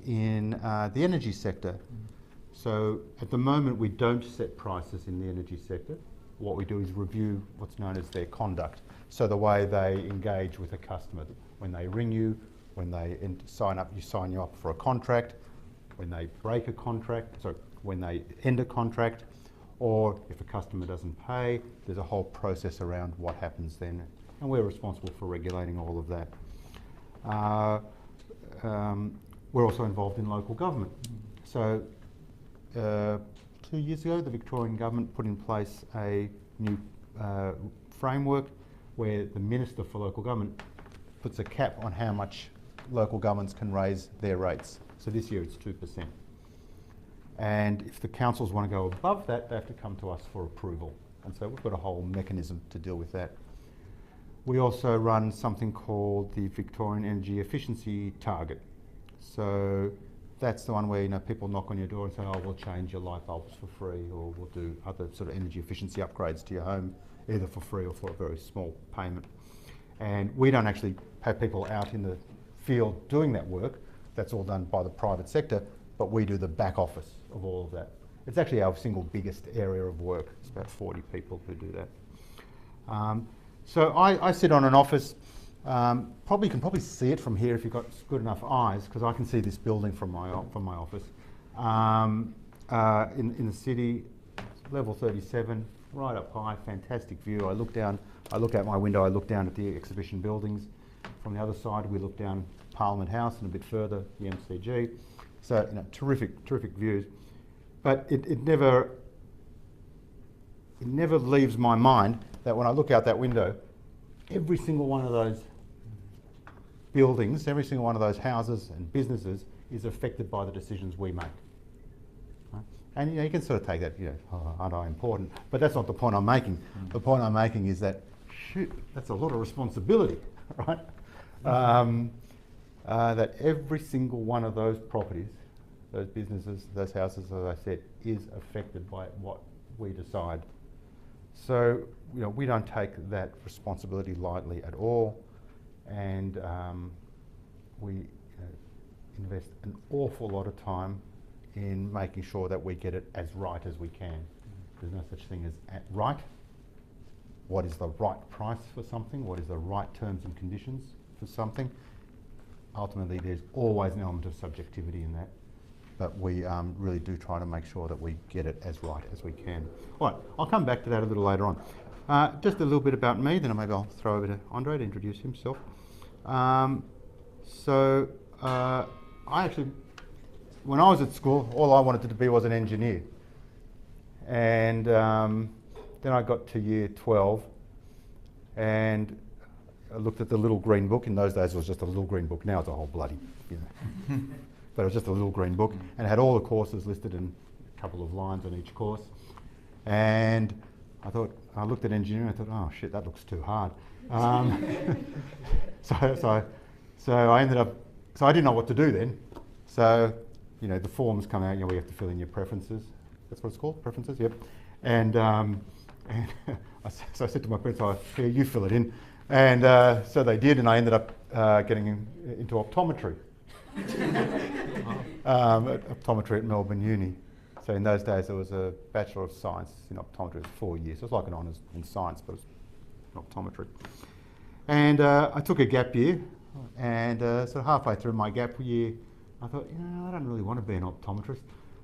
in the energy sector. So at the moment we don't set prices in the energy sector. What we do is review what's known as their conduct. So the way they engage with a customer, when they ring you, when they sign you up for a contract, when they break a contract, so when they end a contract, or if a customer doesn't pay, there's a whole process around what happens then. And we're responsible for regulating all of that. We're also involved in local government. So 2 years ago, the Victorian government put in place a new framework where the Minister for Local Government puts a cap on how much local governments can raise their rates. So this year it's 2%. And if the councils want to go above that, they have to come to us for approval. And so we've got a whole mechanism to deal with that. We also run something called the Victorian Energy Efficiency Target. So that's the one where, you know, people knock on your door and say, oh, we'll change your light bulbs for free, or we'll do other sort of energy efficiency upgrades to your home, either for free or for a very small payment. And we don't actually have people out in the field doing that work. That's all done by the private sector, but we do the back office of all of that. It's actually our single biggest area of work. It's about 40 people who do that. So I sit on an office. You can probably see it from here if you've got good enough eyes, because I can see this building from my office. In the city, level 37, right up high, fantastic view. I look out my window, I look down at the exhibition buildings. From the other side, we look down Parliament House and a bit further, the MCG. So, you know, terrific views. But it never leaves my mind that when I look out that window, every single one of those buildings, every single one of those houses and businesses is affected by the decisions we make. Right? And you know, you can sort of take that, you know, oh, aren't I important? But that's not the point I'm making. The point I'm making is that, shoot, that's a lot of responsibility, right? That every single one of those properties, those businesses, those houses, as I said, is affected by what we decide. So, you know, we don't take that responsibility lightly at all, and we invest an awful lot of time in making sure that we get it as right as we can. There's no such thing as right. What is the right price for something? What is the right terms and conditions for something? Ultimately, there's always an element of subjectivity in that, but we really do try to make sure that we get it as right as we can. All right, I'll come back to that a little later on. Just a little bit about me, then maybe I'll throw over to Andre to introduce himself. I actually, when I was at school, all I wanted to be was an engineer. And then I got to year 12 and I looked at the little green book. In those days it was just a little green book. Now it's a whole bloody, you know. But it was just a little green book and it had all the courses listed in a couple of lines on each course. And I looked at engineering and I thought, oh shit, that looks too hard. So I ended up, so I didn't know what to do then. So, you know, the forms come out, you know, we have to fill in your preferences. That's what it's called, preferences, yep. And so I said to my parents, oh, here, you fill it in. And so they did, and I ended up getting into optometry. Optometry at Melbourne Uni. So in those days there was a Bachelor of Science in optometry. It was 4 years. So it was like an honours in science, but it was optometry. And I took a gap year, and so halfway through my gap year, I thought, you know, I don't really want to be an optometrist.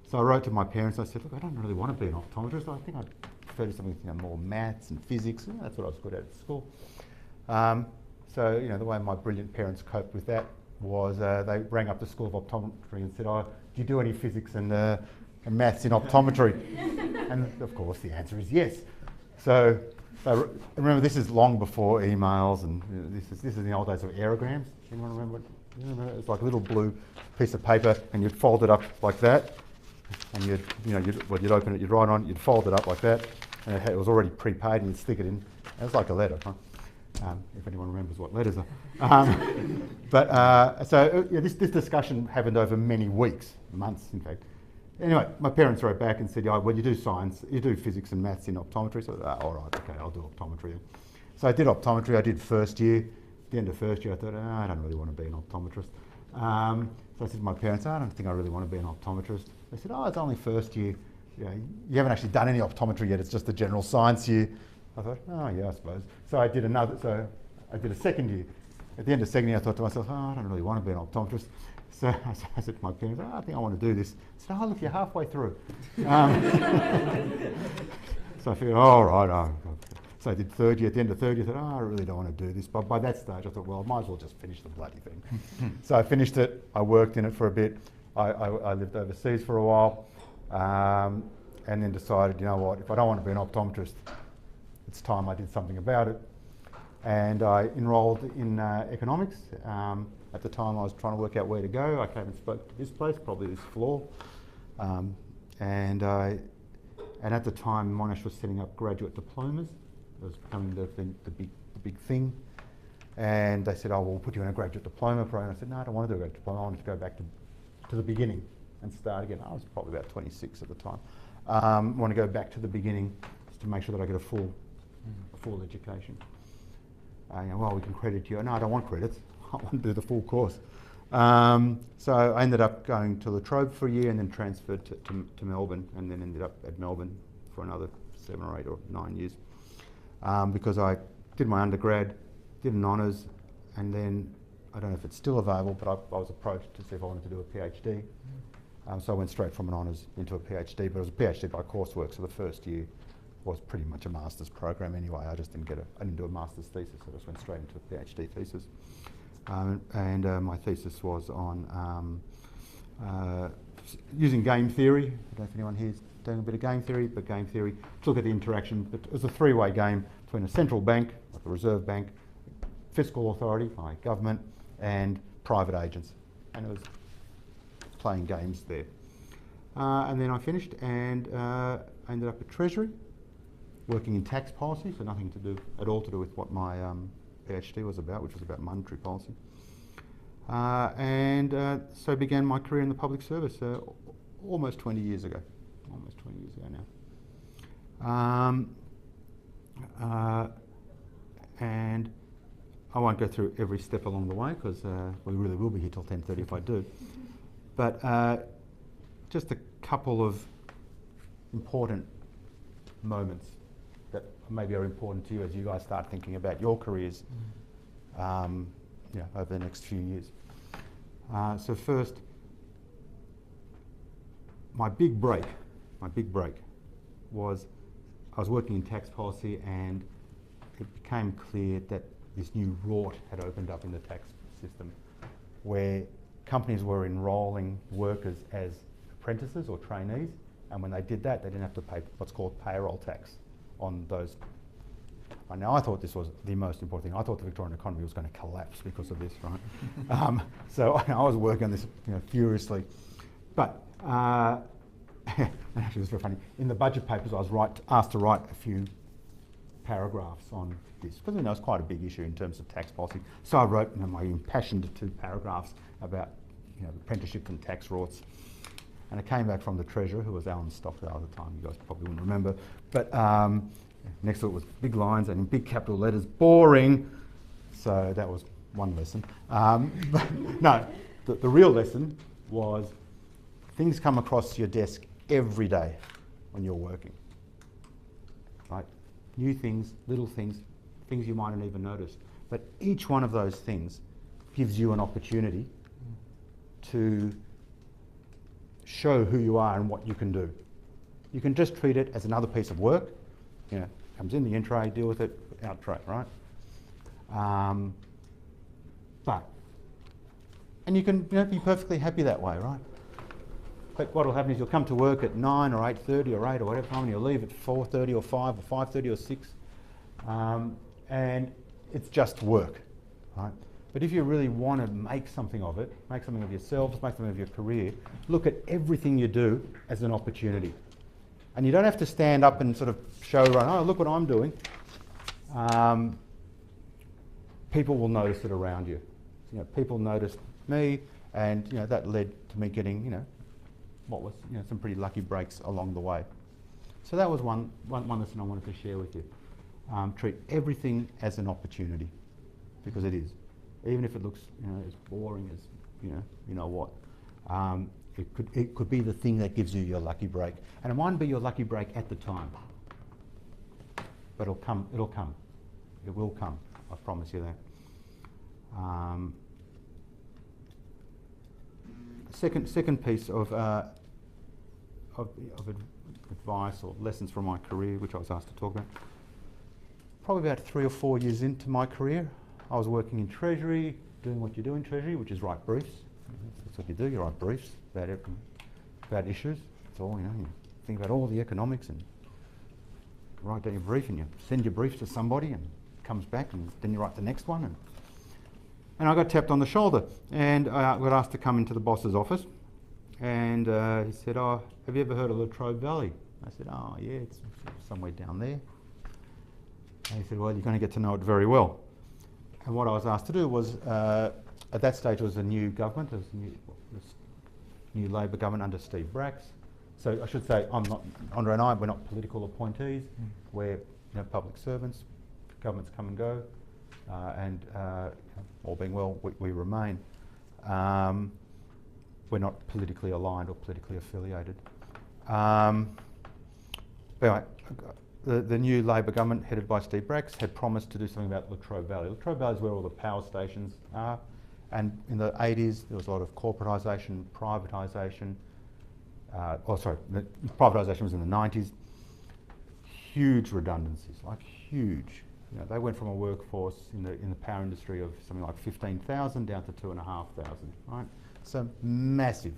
So I wrote to my parents. I said, look, I don't really want to be an optometrist. I think I'd prefer to something, you know, more maths and physics. You know, that's what I was good at school. So, you know, the way my brilliant parents coped with that was they rang up the School of Optometry and said, oh, do you do any physics and maths in optometry? And of course the answer is yes. So remember, this is long before emails, and you know, this is in the old days of aerograms. Anyone remember? It's like a little blue piece of paper, and you'd fold it up like that, and you'd open it, you'd write on it, you'd fold it up like that, and it was already prepaid, and you'd stick it in. It was like a letter, huh? If anyone remembers what letters are. So this discussion happened over many weeks, months in fact. Anyway, my parents wrote back and said, oh, well, you do science, you do physics and maths in optometry. So all right, okay, I'll do optometry then. So I did optometry, I did first year. At the end of first year, I thought, oh, I don't really want to be an optometrist. So I said to my parents, I don't think I really want to be an optometrist. They said, oh, it's only first year. You know, you haven't actually done any optometry yet, it's just the general science year. I thought, oh yeah, I suppose. So I did a second year. At the end of second year, I thought to myself, oh, I don't really want to be an optometrist. So I said to my parents, oh, I think I want to do this. I said, oh, look, you're halfway through. So I figured, oh, right. Oh. So I did third year. At the end of third year, I thought, oh, I really don't want to do this. But by that stage, I thought, well, I might as well just finish the bloody thing. So I finished it. I worked in it for a bit. I lived overseas for a while. And then decided, you know what, if I don't want to be an optometrist, it's time I did something about it. And I enrolled in economics. At the time I was trying to work out where to go. I came and spoke to this place, probably this floor. And at the time Monash was setting up graduate diplomas. It was becoming the big thing. And they said, oh, well, we'll put you in a graduate diploma program. I said, no, I don't want to do a graduate diploma. I wanted to go back to the beginning and start again. I was probably about 26 at the time. I want to go back to the beginning just to make sure that I get a full education. You know, well, we can credit you. No, I don't want credits. I want to do the full course. So I ended up going to La Trobe for a year and then transferred to Melbourne, and then ended up at Melbourne for another 7 or 8 or 9 years. Because I did my undergrad, did an honours, and then, I don't know if it's still available, but I was approached to see if I wanted to do a PhD. So I went straight from an honours into a PhD, but it was a PhD by coursework, so the first year was pretty much a master's program anyway. I just didn't do a master's thesis, I just went straight into a PhD thesis. My thesis was on using game theory. I don't know if anyone here is doing a bit of game theory, but game theory, to look at the interaction, but it was a three-way game between a central bank, like the Reserve Bank, fiscal authority, like government, and private agents. And it was playing games there. And then I finished and I ended up at Treasury, working in tax policy, so nothing to do at all to do with what my PhD was about, which was about monetary policy. So began my career in the public service almost 20 years ago. Almost 20 years ago now. And I won't go through every step along the way because we really will be here till 10:30 if I do. But just a couple of important moments that maybe are important to you as you guys start thinking about your careers over the next few years. So first, my big break was I was working in tax policy, and it became clear that this new rort had opened up in the tax system where companies were enrolling workers as apprentices or trainees, and when they did that, they didn't have to pay what's called payroll tax on those. Now, I thought this was the most important thing. I thought the Victorian economy was going to collapse because of this, right? So I was working on this furiously. But actually, it was very funny. In the budget papers, I was asked to write a few paragraphs on this, because it's quite a big issue in terms of tax policy. So I wrote my impassioned 2 paragraphs about apprenticeship and tax rorts. And I came back from the Treasurer, who was Alan Stockdale at the time, you guys probably wouldn't remember. But next to it was big lines and in big capital letters, boring. So that was one lesson. But no, the real lesson was things come across your desk every day when you're working, right? New things, little things, things you mightn't even notice. But each one of those things gives you an opportunity to show who you are and what you can do. You can just treat it as another piece of work. Comes in the in-tray, deal with it, out tray, right? And you can be perfectly happy that way, right? But what will happen is you'll come to work at 9 or 8:30 or 8 or whatever time, and you'll leave at 4:30 or 5 or 5:30 or 6, and it's just work, right? But if you really want to make something of it, make something of yourselves, make something of your career, look at everything you do as an opportunity. And you don't have to stand up and sort of show, oh, look what I'm doing. People will notice it around you. People noticed me, and that led to me getting, what was some pretty lucky breaks along the way. So that was one lesson I wanted to share with you. Treat everything as an opportunity, because it is. Even if it looks as boring as you know what. It could be the thing that gives you your lucky break. And it mightn't be your lucky break at the time, but it'll come. It will come, I promise you that. Second piece of advice or lessons from my career, which I was asked to talk about. Probably about 3 or 4 years into my career, I was working in Treasury, doing what you do in Treasury, which is write briefs. That's what you do, you write briefs about issues. It's all, you think about all the economics and write down your brief, and you send your brief to somebody and it comes back, and then you write the next one. And I got tapped on the shoulder, and I got asked to come into the boss's office, and he said, "Oh, have you ever heard of Latrobe Valley?" I said, "Oh yeah, it's somewhere down there." And he said, "Well, you're going to get to know it very well." And what I was asked to do was, at that stage, it was a new government, it was a new Labor government under Steve Bracks. So I should say, Andre and I, we're not political appointees. We're public servants. Governments come and go, and all being well, we remain. We're not politically aligned or politically affiliated. Anyway, the new Labor government, headed by Steve Bracks, had promised to do something about Latrobe Valley. Latrobe Valley is where all the power stations are, and in the 80s there was a lot of corporatisation, privatisation. Privatisation was in the 90s. Huge redundancies, like huge. They went from a workforce in the power industry of something like 15,000 down to 2,500, right? So massive,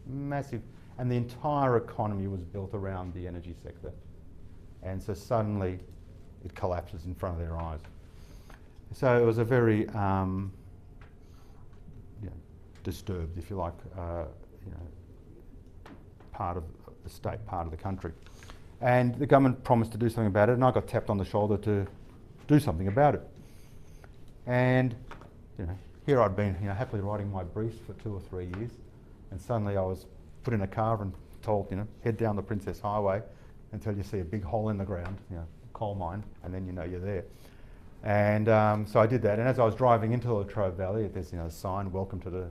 massive. And the entire economy was built around the energy sector. And so suddenly it collapses in front of their eyes. So it was a very disturbed, if you like, part of the state, part of the country. And the government promised to do something about it, and I got tapped on the shoulder to do something about it. And here I'd been happily writing my briefs for 2 or 3 years, and suddenly I was put in a car and told, head down the Princess Highway until you see a big hole in the ground, coal mine, and then you're there. And so I did that, and as I was driving into Latrobe Valley, there's a sign, "Welcome to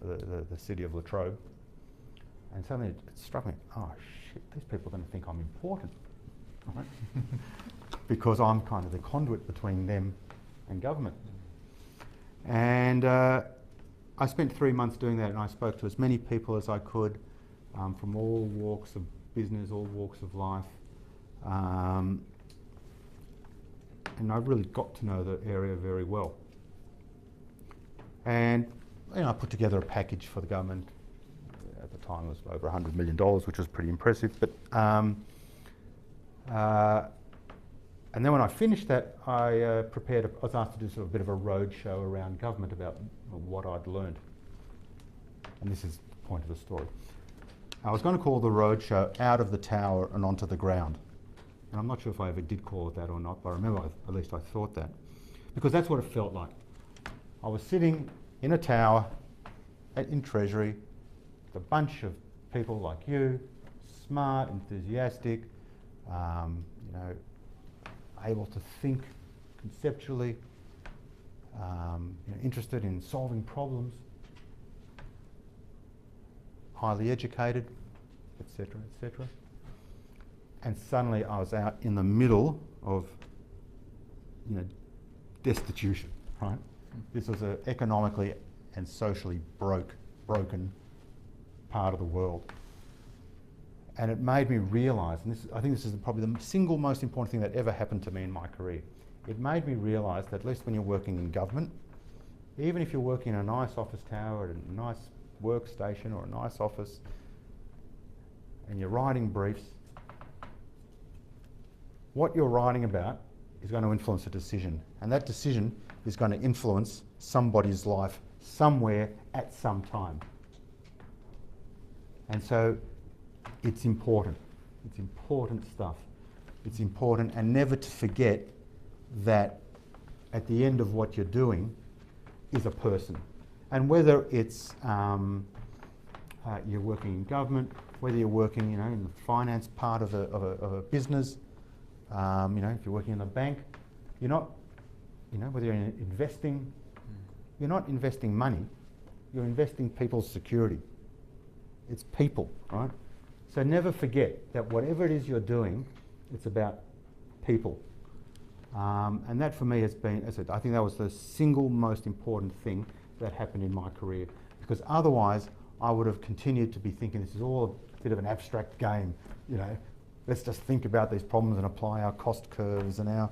the city of Latrobe." And suddenly it struck me, oh shit, these people are going to think I'm important, right? Because I'm kind of the conduit between them and government. And I spent 3 months doing that, and I spoke to as many people as I could from all walks of business, all walks of life. And I really got to know the area very well. And I put together a package for the government. At the time it was over $100 million, which was pretty impressive. But and then when I finished that, I was asked to do sort of a bit of a road show around government about what I'd learned. And this is the point of the story. I was going to call the road show Out of the Tower and Onto the Ground. And I'm not sure if I ever did call it that or not, but I remember at least I thought that. Because that's what it felt like. I was sitting in a tower in Treasury with a bunch of people like you, smart, enthusiastic, able to think conceptually, interested in solving problems, highly educated, etc., etc. And suddenly I was out in the middle of, destitution, right? This was an economically and socially broken part of the world. And it made me realise, and I think this is probably the single most important thing that ever happened to me in my career. It made me realise that at least when you're working in government, even if you're working in a nice office tower, at a nice workstation or a nice office, and you're writing briefs, what you're writing about is going to influence a decision. And that decision is going to influence somebody's life somewhere at some time. And so it's important. It's important stuff. It's important, and never to forget that at the end of what you're doing is a person. And whether it's you're working in government, whether you're working in the finance part of a business, if you're working in a bank, you're not, whether you're investing, you're not investing money, you're investing people's security. It's people, right? So never forget that whatever it is you're doing, it's about people. And that for me has been, as I said, I think that was the single most important thing that happened in my career, because otherwise I would have continued to be thinking this is all a bit of an abstract game, you know. Let's just think about these problems and apply our cost curves and our,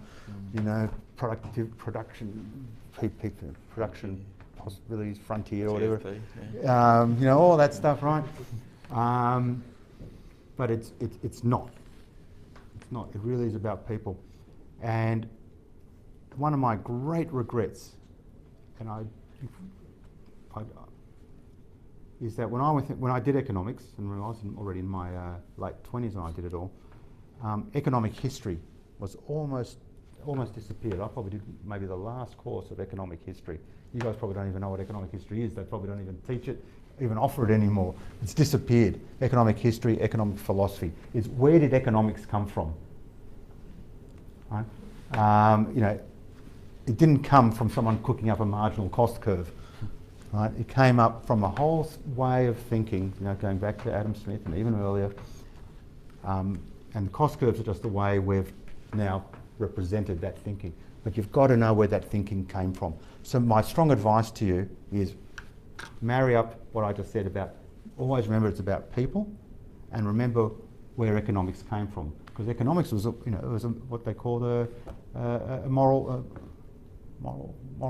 you know, production possibilities, frontier or whatever. Yeah. You know, all that stuff, right? But it's not. It's not. It really is about people. And one of my great regrets, and is that when I did economics, and when I was already in my late 20s when I did it all, economic history was almost disappeared. I probably did maybe the last course of economic history. You guys probably don't even know what economic history is. They probably don't even teach it, even offer it anymore. It's disappeared. Economic history, economic philosophy. It's where did economics come from? Right? You know, it didn't come from someone cooking up a marginal cost curve. Right? It came up from a whole way of thinking, you know, going back to Adam Smith and even earlier. And the cost curves are just the way we've now represented that thinking. But you've got to know where that thinking came from. So my strong advice to you is marry up what I just said about, always remember it's about people, and remember where economics came from. Because economics was, you know, it was what they called a moral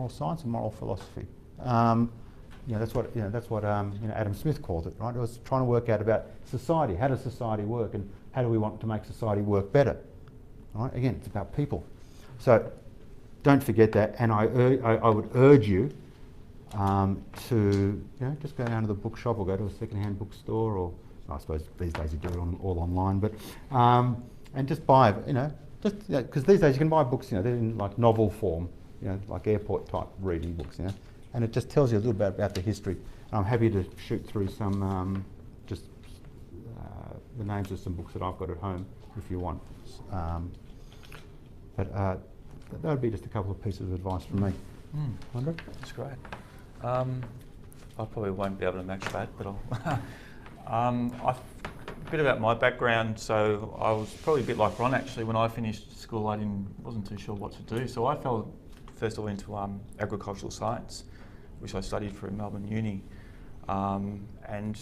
science and moral philosophy. You know, that's what you know, Adam Smith called it, right? It was trying to work out about society. How does society work, and how do we want to make society work better? Right? Again, it's about people. So don't forget that. And I would urge you to, you know, just go down to the bookshop or go to a second-hand bookstore, or I suppose these days you do it all online, but and just buy, you know, just because these days you can buy books, you know, they're in like novel form, you know, like airport type reading books, you know. And it just tells you a little bit about the history. And I'm happy to shoot through some, the names of some books that I've got at home if you want. But that would be just a couple of pieces of advice from me. Andre? That's great. I probably won't be able to match that, but I'll. A bit about my background. So I was probably a bit like Ron actually. When I finished school, I wasn't too sure what to do. So I fell first of all into agricultural science, which I studied through Melbourne Uni. And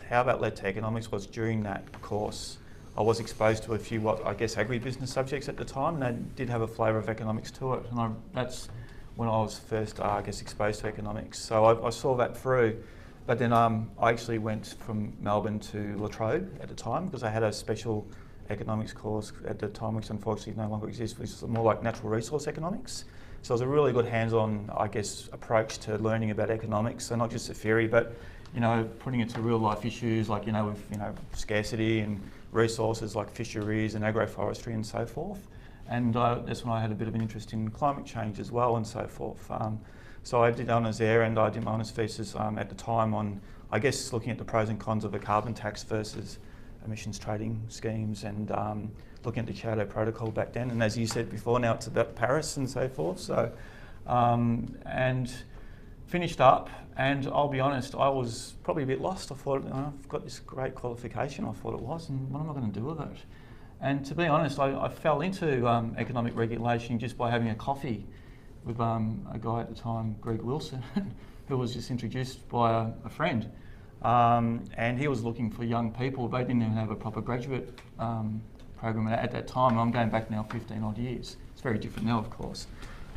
how that led to economics was during that course, I was exposed to a few what I guess agribusiness subjects at the time, and they did have a flavour of economics to it. And that's when I was first, I guess, exposed to economics. So I saw that through. But then I actually went from Melbourne to La Trobe at the time because I had a special economics course at the time, which unfortunately no longer exists, which is more like natural resource economics. So it was a really good hands-on, I guess, approach to learning about economics. So not just the theory, but, you know, putting it to real life issues like, you know, with, you know, scarcity and resources like fisheries and agroforestry and so forth. And that's when I had a bit of an interest in climate change as well and so forth. So I did honours there, and I did my honours thesis at the time on, I guess, looking at the pros and cons of a carbon tax versus emissions trading schemes, and looking at the Kyoto Protocol back then. And as you said before, now it's about Paris and so forth. So, and finished up, and I'll be honest, I was probably a bit lost. I thought, I've got this great qualification, I thought it was, and what am I going to do with it? And to be honest, I fell into economic regulation just by having a coffee with a guy at the time, Greg Wilson, who was just introduced by a friend. And he was looking for young people. They didn't even have a proper graduate program at that time. I'm going back now 15 odd years. It's very different now, of course.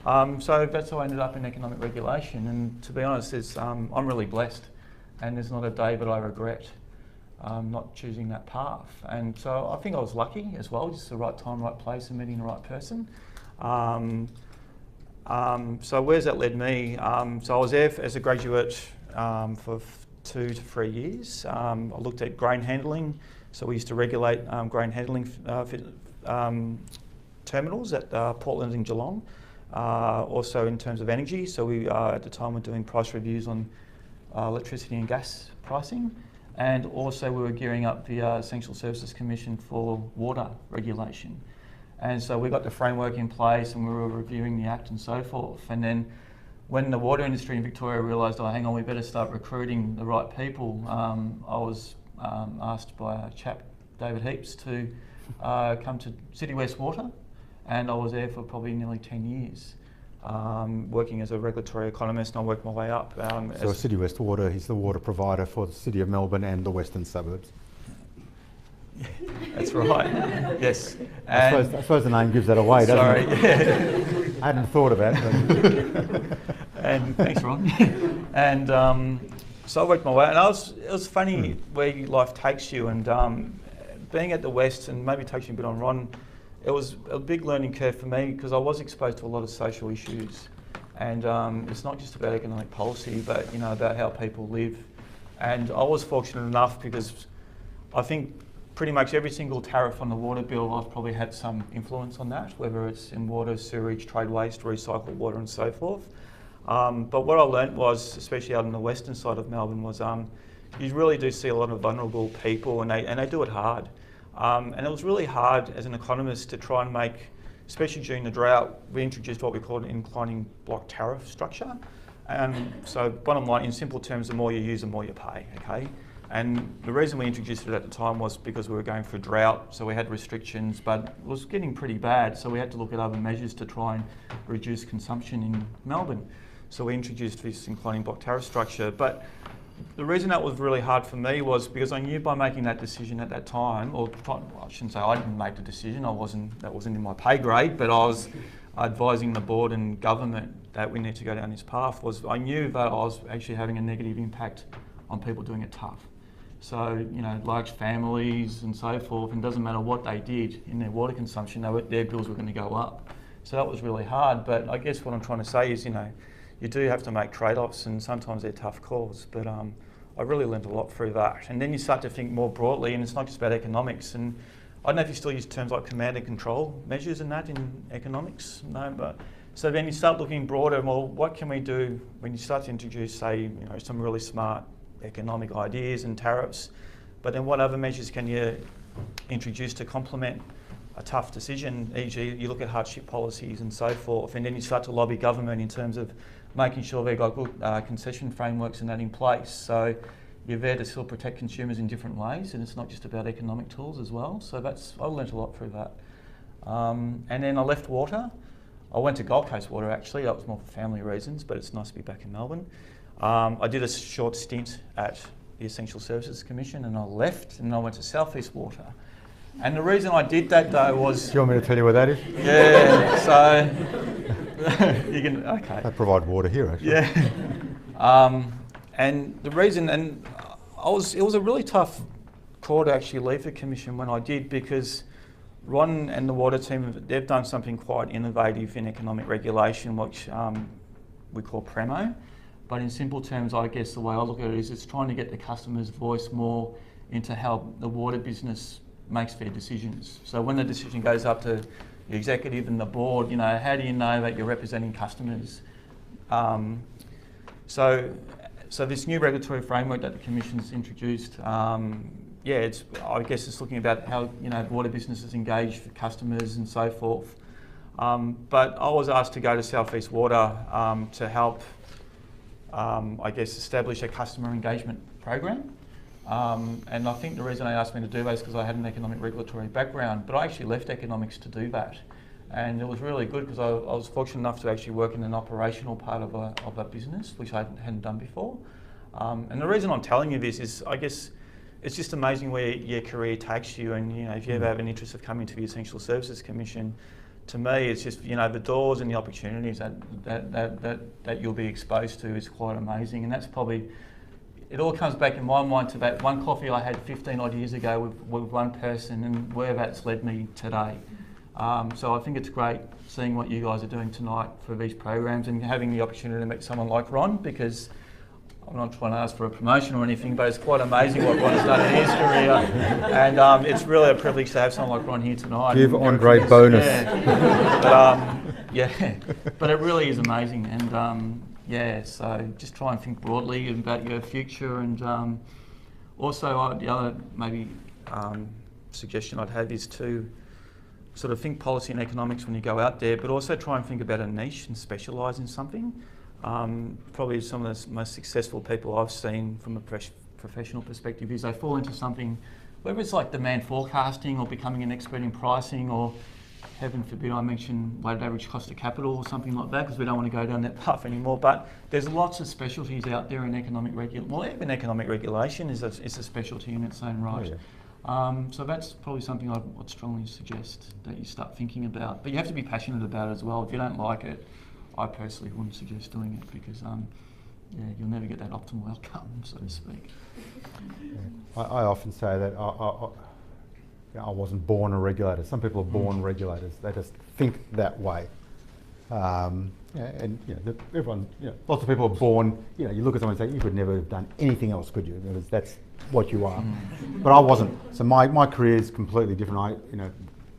So that's how I ended up in economic regulation. And to be honest, I'm really blessed, and there's not a day that I regret not choosing that path. And so I think I was lucky as well, just the right time, right place, and meeting the right person. So where's that led me? So I was there as a graduate for 2 to 3 years. I looked at grain handling. So we used to regulate grain handling terminals at Portland and Geelong. Also in terms of energy. So we at the time were doing price reviews on electricity and gas pricing. And also we were gearing up the Essential Services Commission for water regulation. And so we got the framework in place, and we were reviewing the Act and so forth. And then when the water industry in Victoria realised, oh, hang on, we better start recruiting the right people, I was asked by a chap, David Heaps, to come to City West Water, and I was there for probably nearly 10 years, working as a regulatory economist, and I worked my way up. So City West Water, he's the water provider for the City of Melbourne and the western suburbs. That's right, yes. I suppose the name gives that away, doesn't it? Yeah. I hadn't thought about it. And thanks, Ron. And so I worked my way, and it was funny where life takes you, and being at the West, and maybe touching a bit on Ron, it was a big learning curve for me because I was exposed to a lot of social issues, and it's not just about economic policy, but about how people live. And I was fortunate enough because I think pretty much every single tariff on the water bill, I've probably had some influence on that, whether it's in water, sewage, trade waste, recycled water and so forth. But what I learnt was, especially out on the western side of Melbourne, was you really do see a lot of vulnerable people, and they do it hard. And it was really hard as an economist to try and make, especially during the drought, we introduced what we called an inclining block tariff structure. So bottom line, in simple terms, the more you use, the more you pay, okay? And the reason we introduced it at the time was because we were going for a drought, so we had restrictions, but it was getting pretty bad, so we had to look at other measures to try and reduce consumption in Melbourne. So we introduced this inclining block tariff structure. But the reason that was really hard for me was because I knew by making that decision at that time, or I shouldn't say I didn't make the decision, that wasn't in my pay grade, but I was advising the board and government that we need to go down this path, was I knew that I was actually having a negative impact on people doing it tough. So, large families and so forth, and it doesn't matter what they did in their water consumption, their bills were going to go up. So that was really hard, but I guess what I'm trying to say is, you do have to make trade-offs, and sometimes they're tough calls, but I really learned a lot through that. And then you start to think more broadly, and it's not just about economics, and I don't know if you still use terms like command and control measures and that in economics, no, but so then you start looking broader, well, what can we do when you start to introduce, say, some really smart economic ideas and tariffs, but then what other measures can you introduce to complement a tough decision, e.g. you look at hardship policies and so forth, and then you start to lobby government in terms of making sure they've got good concession frameworks and that in place. So you're there to still protect consumers in different ways, and it's not just about economic tools as well. So I learnt a lot through that. And then I left water. I went to Gold Coast Water actually, that was more for family reasons, but it's nice to be back in Melbourne. I did a short stint at the Essential Services Commission, and I left and I went to South East Water. And the reason I did that though was... Do you want me to tell you what that is? Yeah, so you can, okay. They provide water here actually. Yeah. And the reason, and it was a really tough call to actually leave the commission when I did, because Ron and the water team, they've done something quite innovative in economic regulation, which we call PREMO. But in simple terms, I guess the way I look at it is it's trying to get the customer's voice more into how the water business makes their decisions. So when the decision goes up to the executive and the board, how do you know that you're representing customers? So this new regulatory framework that the Commission's introduced, I guess it's looking about how water businesses engage with customers and so forth. But I was asked to go to South East Water to help, establish a customer engagement program. And I think the reason they asked me to do that is because I had an economic regulatory background, but I actually left economics to do that. And it was really good because I was fortunate enough to actually work in an operational part of a business, which I hadn't done before. And the reason I'm telling you this is, I guess, it's just amazing where your career takes you. And if you ever have an interest of coming to the Essential Services Commission, to me, it's just the doors and the opportunities that you'll be exposed to is quite amazing. And that's probably, it all comes back in my mind to that one coffee I had 15 odd years ago with one person, and where that's led me today. So I think it's great seeing what you guys are doing tonight for these programs and having the opportunity to meet someone like Ron, because I'm not trying to ask for a promotion or anything, but it's quite amazing what Ron's done in his career. And it's really a privilege to have someone like Ron here tonight. Give Andre bonus. Yeah. But it really is amazing. And so just try and think broadly about your future. And also the other maybe suggestion I'd have is to sort of think policy and economics when you go out there, but also try and think about a niche and specialise in something. Probably some of the most successful people I've seen from a professional perspective is they fall into something, whether it's like demand forecasting or becoming an expert in pricing, or heaven forbid I mention weighted average cost of capital or something like that, because we don't want to go down that path anymore. But there's lots of specialties out there in economic even economic regulation is a specialty in its own right. Oh, yeah. So that's probably something I'd strongly suggest that you start thinking about. But you have to be passionate about it as well. If you don't like it, I personally wouldn't suggest doing it, because you'll never get that optimal outcome, so to speak. Yeah. I often say that I wasn't born a regulator. Some people are born regulators. They just think that way. Everyone, lots of people are born, you look at someone and say, you could never have done anything else, could you? Because that's what you are. But I wasn't. So my career is completely different.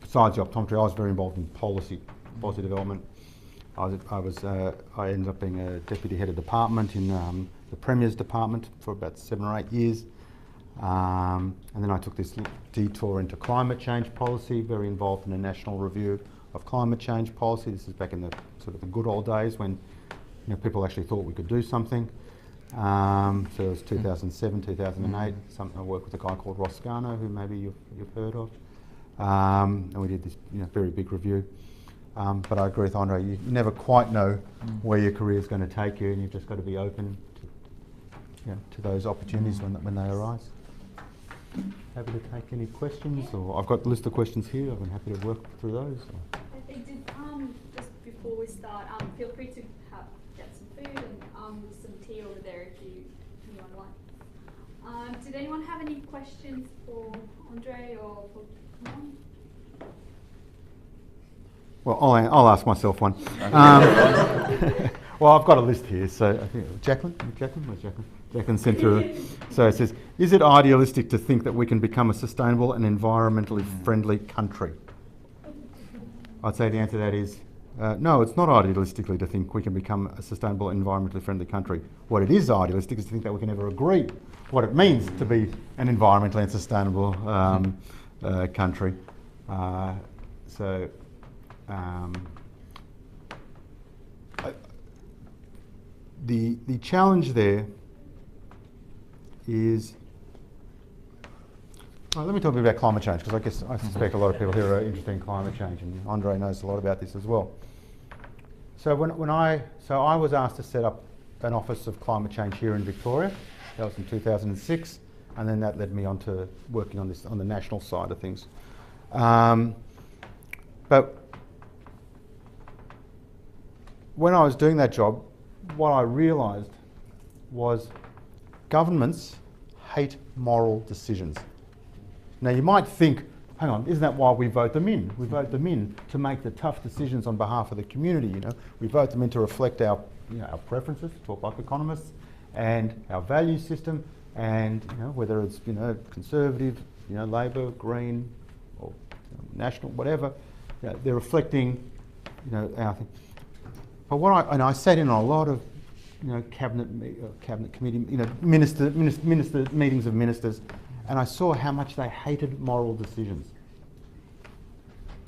Besides the optometry, I was very involved in policy development. I ended up being a deputy head of department in the Premier's department for about 7 or 8 years. And then I took this detour into climate change policy, very involved in a national review of climate change policy. This is back in the sort of the good old days when people actually thought we could do something. So it was 2007, 2008. I worked with a guy called Ross Garner, who maybe you've heard of. And we did this very big review. But I agree with Andre, you never quite know where your career is going to take you, and you've just got to be open to those opportunities when they arise. Happy to take any questions, or I've got a list of questions here. I'm happy to work through those. I think just before we start, feel free to get some food and some tea over there if anyone wants. Did anyone have any questions for Andre or for Mom? Well, I'll ask myself one. Well, I've got a list here. So I think Jacqueline. Jacqueline sent through. So it says, is it idealistic to think that we can become a sustainable and environmentally friendly country? I'd say the answer to that is no, it's not idealistically to think we can become a sustainable and environmentally friendly country. What it is idealistic is to think that we can never agree what it means to be an environmentally and sustainable country. The challenge there is, let me talk a bit about climate change, because I suspect a lot of people here are interested in climate change, and Andre knows a lot about this as well. So I was asked to set up an Office of Climate Change here in Victoria. That was in 2006, and then that led me on to working on this on the national side of things. But when I was doing that job, what I realised was governments hate moral decisions. Now you might think, hang on, isn't that why we vote them in? We vote them in to make the tough decisions on behalf of the community, We vote them in to reflect our preferences, to talk like economists, and our value system, and whether it's conservative, Labor, Green, or national, whatever, they're reflecting our thing. But I sat in on a lot of cabinet committee, minister meetings of ministers, and I saw how much they hated moral decisions.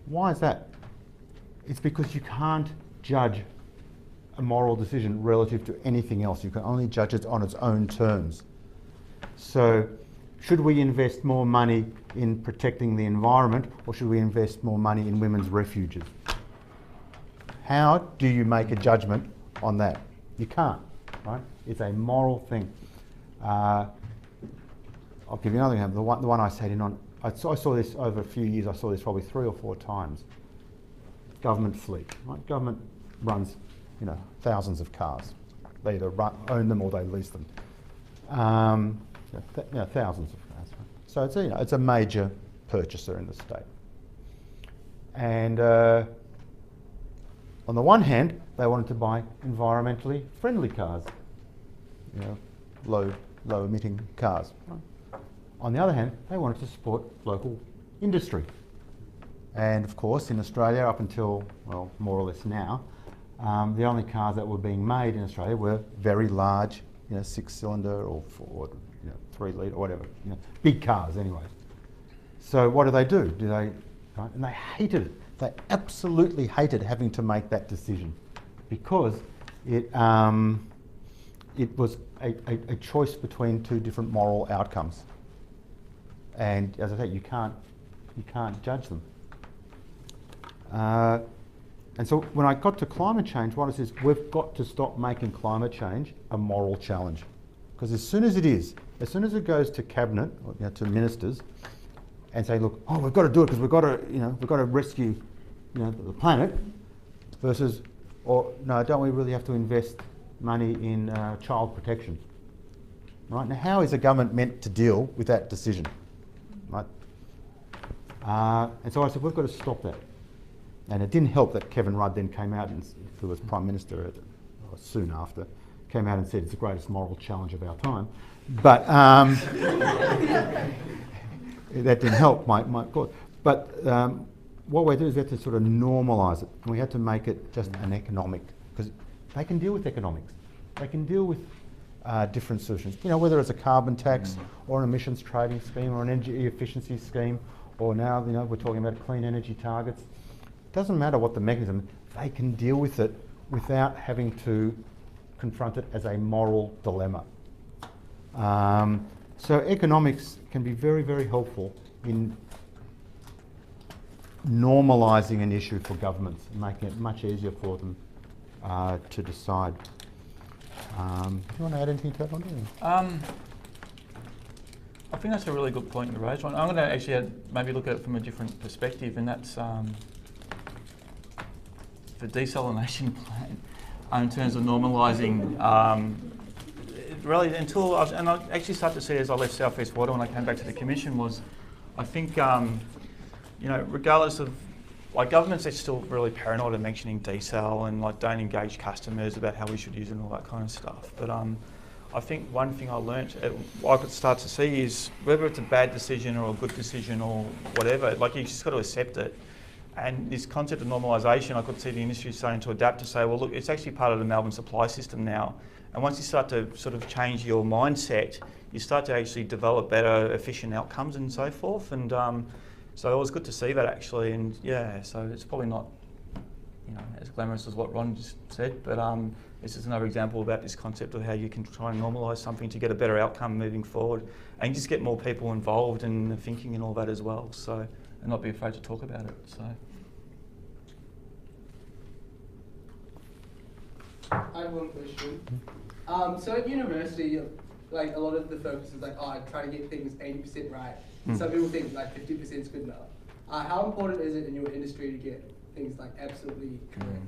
Why is that? It's because you can't judge a moral decision relative to anything else. You can only judge it on its own terms. So, should we invest more money in protecting the environment, or should we invest more money in women's refuges? How do you make a judgment on that? You can't, right? It's a moral thing. I'll give you another example. The one I sat in on, I saw this over a few years. I saw this probably 3 or 4 times. Government fleet, right? Government runs, thousands of cars. They either own them or they lease them. Thousands of cars. Right? So it's a major purchaser in the state. And on the one hand, they wanted to buy environmentally friendly cars, low emitting cars. Right? On the other hand, they wanted to support local industry. And of course, in Australia, up until, well, more or less now, the only cars that were being made in Australia were very large, 6-cylinder or 3-litre, whatever, big cars anyway. So what do? Right? And they hated it. They absolutely hated having to make that decision, because It was a choice between two different moral outcomes, and as I say, you can't judge them. And so when I got to climate change, what I said is we've got to stop making climate change a moral challenge, because as soon as it goes to cabinet, or, to ministers, and say, look, oh, we've got to do it because we've got to rescue, the planet, versus, or no, don't we really have to invest money in child protection? Right? Now, how is a government meant to deal with that decision? Right? And so I said, we've got to stop that. And it didn't help that Kevin Rudd then came out, and who was Prime Minister soon after, came out and said it's the greatest moral challenge of our time. But that didn't help my cause. But what we do is we have to sort of normalise it. And we had to make it just an economic, because they can deal with economics. They can deal with different solutions. Whether it's a carbon tax or an emissions trading scheme or an energy efficiency scheme, or now, we're talking about clean energy targets. It doesn't matter what the mechanism, they can deal with it without having to confront it as a moral dilemma. So economics can be very, very helpful in normalising an issue for governments, and making it much easier for them to decide. Do you want to add anything to that one? I think that's a really good point you raised. I'm going to actually maybe look at it from a different perspective, and that's the desalination plant in terms of normalising. Really, I actually started to see as I left South East Water when I came back to the Commission was, I think, regardless of, governments are still really paranoid of mentioning desal and don't engage customers about how we should use it and all that kind of stuff. But I think one thing I learnt, I could start to see is whether it's a bad decision or a good decision or whatever, you just got to accept it. And this concept of normalisation, I could see the industry starting to adapt to say, well, look, it's actually part of the Melbourne supply system now. And once you start to sort of change your mindset, you start to actually develop better, efficient outcomes and so forth. And so it was good to see that actually. And yeah, so it's probably not, as glamorous as what Ron just said, but this is another example about this concept of how you can try and normalise something to get a better outcome moving forward, and just get more people involved in the thinking and all that as well. So, and not be afraid to talk about it. So. I have one question. So at university, a lot of the focus is I try to get things 80% right. Some people think 50% is good enough. How important is it in your industry to get things absolutely correct?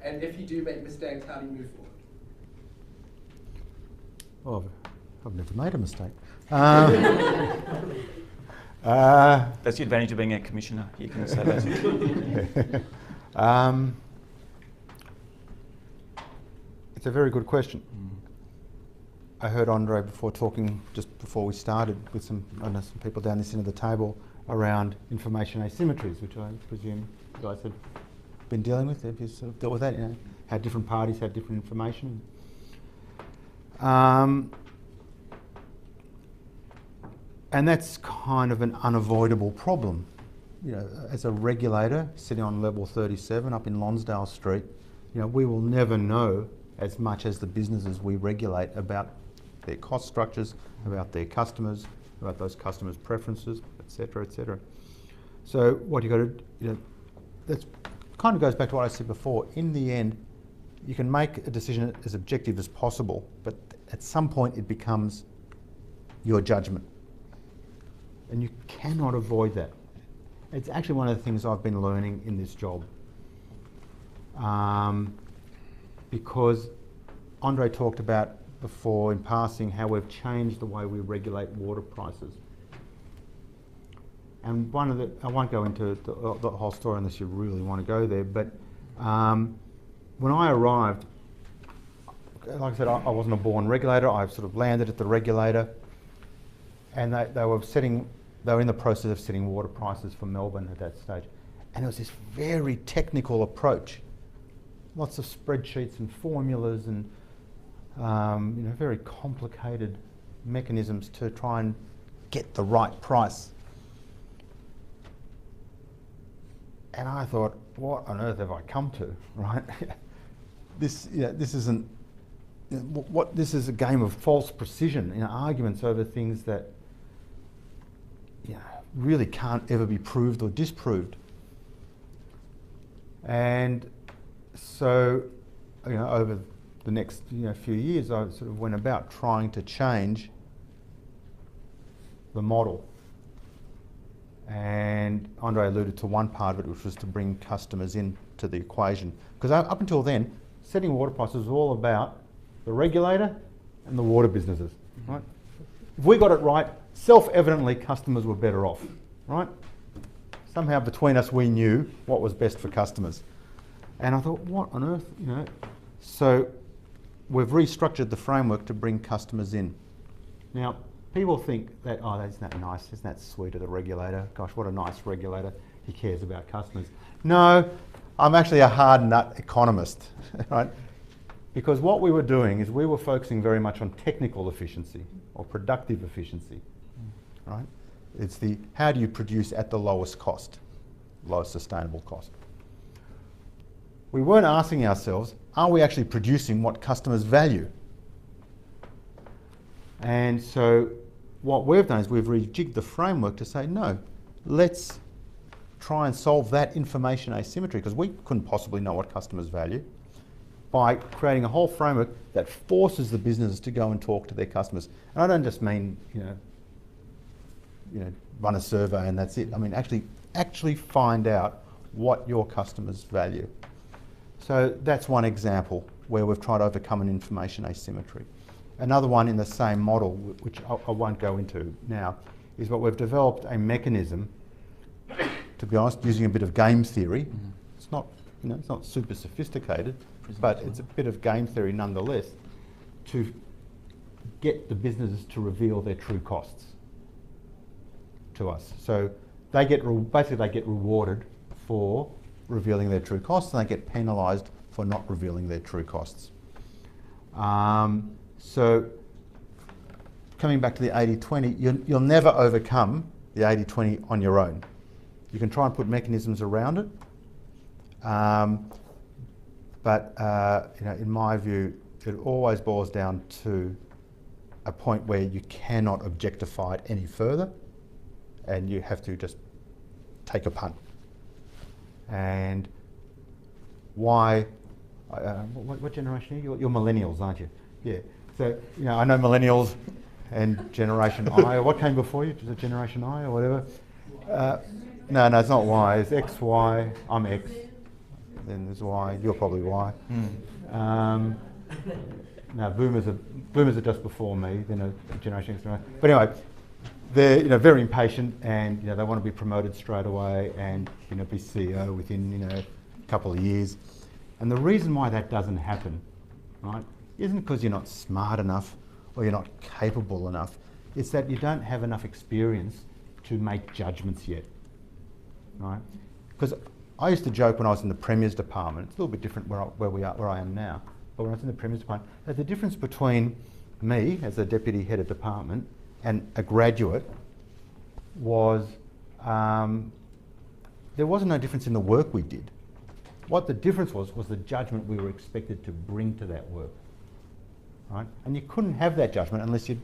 And if you do make mistakes, how do you move forward? Well, I've never made a mistake. That's the advantage of being a commissioner. You can say that. It's a very good question. I heard Andre talking just before we started with some people down this end of the table around information asymmetries, which I presume you guys have been dealing with. Have you sort of dealt with that? How different parties have different information. And that's kind of an unavoidable problem. As a regulator sitting on level 37 up in Lonsdale Street, we will never know as much as the businesses we regulate about their cost structures, about their customers, about those customers' preferences, etc., etc. So what you got to, that kind of goes back to what I said before. In the end, you can make a decision as objective as possible, but at some point it becomes your judgment, and you cannot avoid that. It's actually one of the things I've been learning in this job. Because Andre talked about before in passing how we've changed the way we regulate water prices. And I won't go into the whole story unless you really want to go there, but when I arrived, like I said, I wasn't a born regulator. I sort of landed at the regulator, and they were in the process of setting water prices for Melbourne at that stage. And it was this very technical approach. Lots of spreadsheets and formulas and very complicated mechanisms to try and get the right price. And I thought, what on earth have I come to, right? this isn't, this is a game of false precision, arguments over things that really can't ever be proved or disproved. And so, over the next few years, I sort of went about trying to change the model. And Andre alluded to one part of it, which was to bring customers into the equation. Because up until then, setting water prices was all about the regulator and the water businesses, right? If we got it right, self-evidently customers were better off, right? Somehow between us we knew what was best for customers. And I thought, what on earth, So we've restructured the framework to bring customers in. Now, people think that, oh, isn't that nice? Isn't that sweet of the regulator? Gosh, what a nice regulator. He cares about customers. No, I'm actually a hard nut economist, right? Because what we were doing is we were focusing very much on technical efficiency or productive efficiency, right? It's the how do you produce at the lowest cost, lowest sustainable cost. We weren't asking ourselves, are we actually producing what customers value? And so what we've done is we've rejigged the framework to say, no, let's try and solve that information asymmetry, because we couldn't possibly know what customers value, by creating a whole framework that forces the businesses to go and talk to their customers. And I don't just mean, run a survey and that's it. I mean, actually find out what your customers value. So that's one example where we've tried to overcome an information asymmetry. Another one in the same model, which I won't go into now, is what we've developed a mechanism, to be honest, using a bit of game theory. Mm-hmm. It's not, it's not super sophisticated, but it's a bit of game theory nonetheless, to get the businesses to reveal their true costs to us. So they get basically they get rewarded for revealing their true costs, and they get penalised for not revealing their true costs. So coming back to the 80-20, you'll never overcome the 80-20 on your own. You can try and put mechanisms around it, but in my view, it always boils down to a point where you cannot objectify it any further, and you have to just take a punt. And why? What generation are you? You're millennials, aren't you? Yeah. So I know millennials and Generation I. What came before you? Is it Generation I or whatever? No, it's not Y. It's X, Y. I'm X. Then there's Y. You're probably Y. No, boomers are just before me. Then a Generation X. But anyway, they're very impatient, and they want to be promoted straight away and be CEO within a couple of years. And the reason why that doesn't happen, right, isn't because you're not smart enough or you're not capable enough. It's that you don't have enough experience to make judgments yet, right? Because I used to joke when I was in the Premier's department, it's a little bit different where I am now, but when I was in the Premier's department, that the difference between me as a deputy head of department and a graduate was there wasn't no difference in the work we did. What the difference was the judgment we were expected to bring to that work, right? And you couldn't have that judgment unless you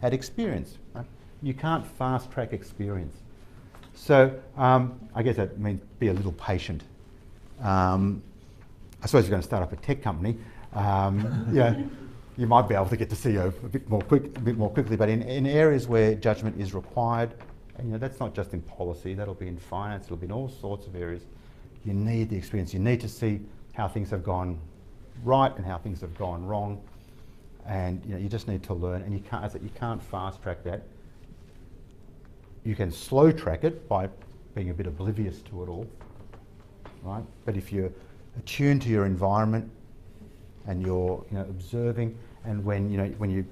had experience, right? You can't fast track experience. So I guess that means be a little patient. I suppose you're going to start up a tech company. You might be able to get to CEO a bit more quickly, but in areas where judgment is required, and that's not just in policy, that'll be in finance, it'll be in all sorts of areas. You need the experience. You need to see how things have gone right and how things have gone wrong, and you just need to learn. And you can't fast track that. You can slow track it by being a bit oblivious to it all, right? But if you're attuned to your environment and you're observing, and when you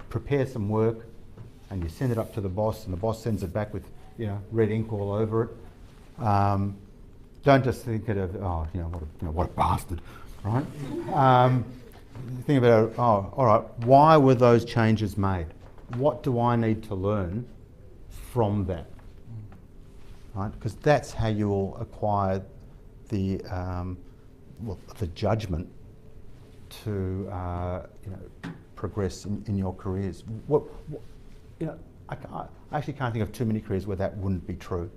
prepare some work and you send it up to the boss and the boss sends it back with red ink all over it, don't just think of what a bastard, right? Think about all right, why were those changes made? What do I need to learn from that? Right, because that's how you'll acquire the judgment to progress in your careers. I actually can't think of too many careers where that wouldn't be true,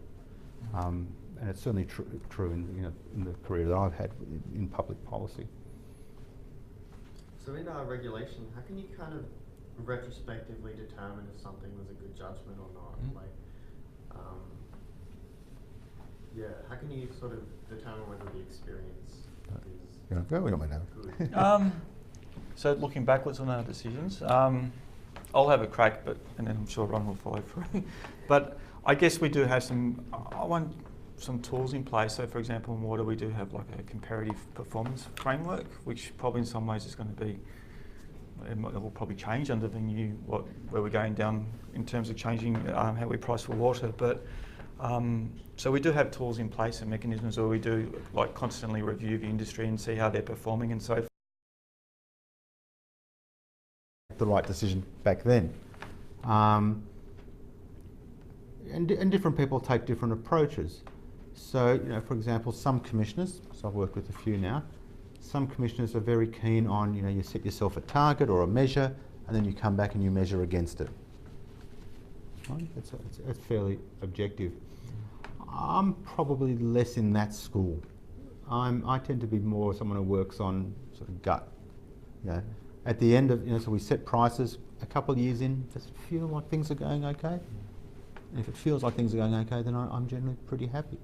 and it's certainly true in the career that I've had in public policy. So in our regulation, how can you kind of retrospectively determine if something was a good judgment or not? How can you sort of determine whether the experience is good? So looking backwards on our decisions, I'll have a crack, and then I'm sure Ron will follow through. But I guess we do have some tools in place. So for example, in water, we do have like a comparative performance framework, which probably in some ways is going to be, it will probably change under the new, where we're going down in terms of changing how we price for water. But so we do have tools in place and mechanisms where we do like constantly review the industry and see how they're performing and so forth. The right decision back then. And different people take different approaches. So, for example, some commissioners, so I've worked with a few now, some commissioners are very keen on, you set yourself a target or a measure, and then you come back and you measure against it. Right? It's fairly objective. I'm probably less in that school. I tend to be more someone who works on sort of gut. At the end of, so we set prices a couple of years in, does it feel like things are going okay? And if it feels like things are going okay, then I'm generally pretty happy.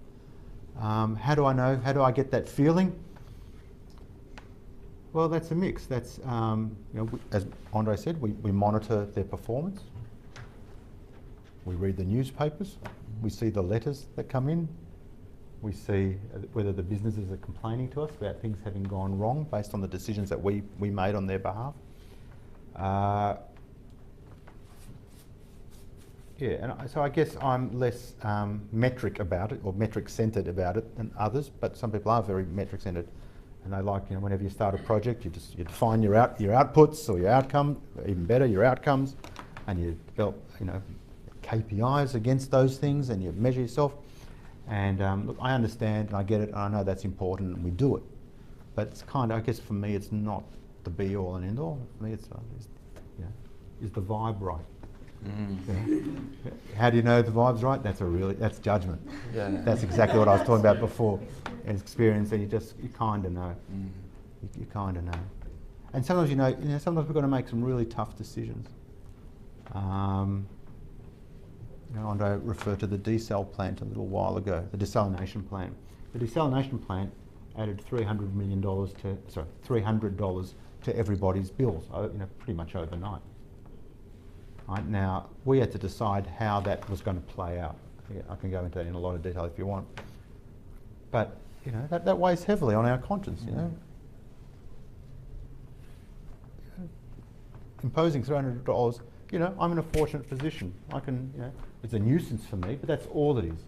How do I know? How do I get that feeling? Well, that's a mix. That's, as Andre said, we monitor their performance. We read the newspapers. We see the letters that come in. We see whether the businesses are complaining to us about things having gone wrong based on the decisions that we made on their behalf. So I guess I'm less metric about it, or metric-centred about it than others, but some people are very metric-centred. And they like, whenever you start a project, you define your outputs or your outcome, even better, your outcomes, and you develop, KPIs against those things, and you measure yourself. And look, I understand and I get it, and I know that's important, and we do it. But it's kind of, I guess for me, it's not the be-all and end-all. For me, it's is the vibe right? How do you know the vibe's right? That's judgment. That's exactly what I was talking about before. It's experience, and you kind of know. You kind of know. And sometimes sometimes we've got to make some really tough decisions. Andre referred to the desal plant a little while ago, the desalination plant. The desalination plant added $300 to everybody's bills, pretty much overnight. Right, now, we had to decide how that was going to play out. I can go into that in a lot of detail if you want. But, that weighs heavily on our conscience, Imposing $300, I'm in a fortunate position. I can, it's a nuisance for me, but that's all it is.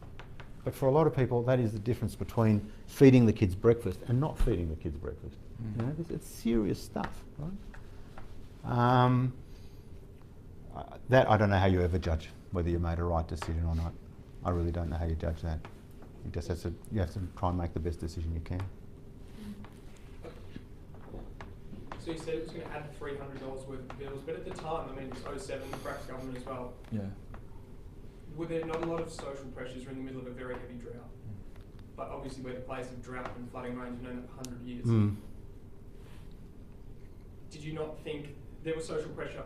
But for a lot of people, that is the difference between feeding the kids breakfast and not feeding the kids breakfast. It's serious stuff, right? That I don't know how you ever judge whether you made a right decision or not. I really don't know how you judge that. You have to try and make the best decision you can. So you said it was going to add $300 worth of bills, but at the time, it's 07, the Bracks government as well. Yeah. Were there not a lot of social pressures? We're in the middle of a very heavy drought. But obviously we're the place of drought and flooding rains, we've known that for 100 years. Did you not think there was social pressure?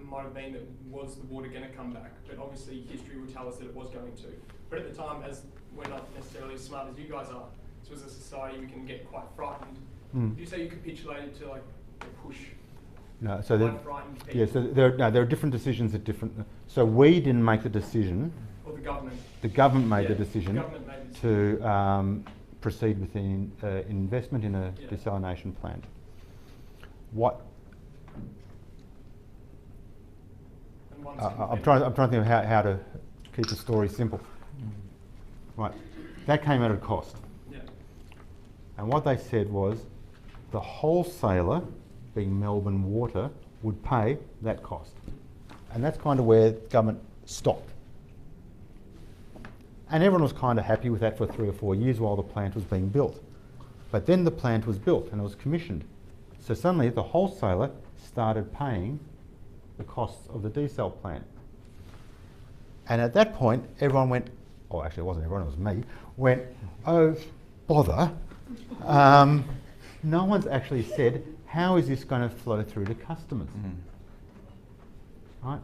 Might have been that was the water going to come back, but obviously history will tell us that it was going to. But at the time, as we're not necessarily as smart as you guys are, so as a society we can get quite frightened. Did you say you capitulated to like a push? No, so there are different decisions at different. So we didn't make the decision. Or the government. The government made the decision to proceed with an investment in a desalination plant. I'm trying to think of how to keep the story simple. Right, that came at a cost. And what they said was the wholesaler, being Melbourne Water, would pay that cost. And that's kind of where government stopped. And everyone was kind of happy with that for 3 or 4 years while the plant was being built. But then the plant was built and it was commissioned. So suddenly the wholesaler started paying the costs of the desal plant. And at that point, everyone went, oh, actually it wasn't everyone, it was me, went, oh, bother. No one's actually said, how is this going to flow through to customers? Right?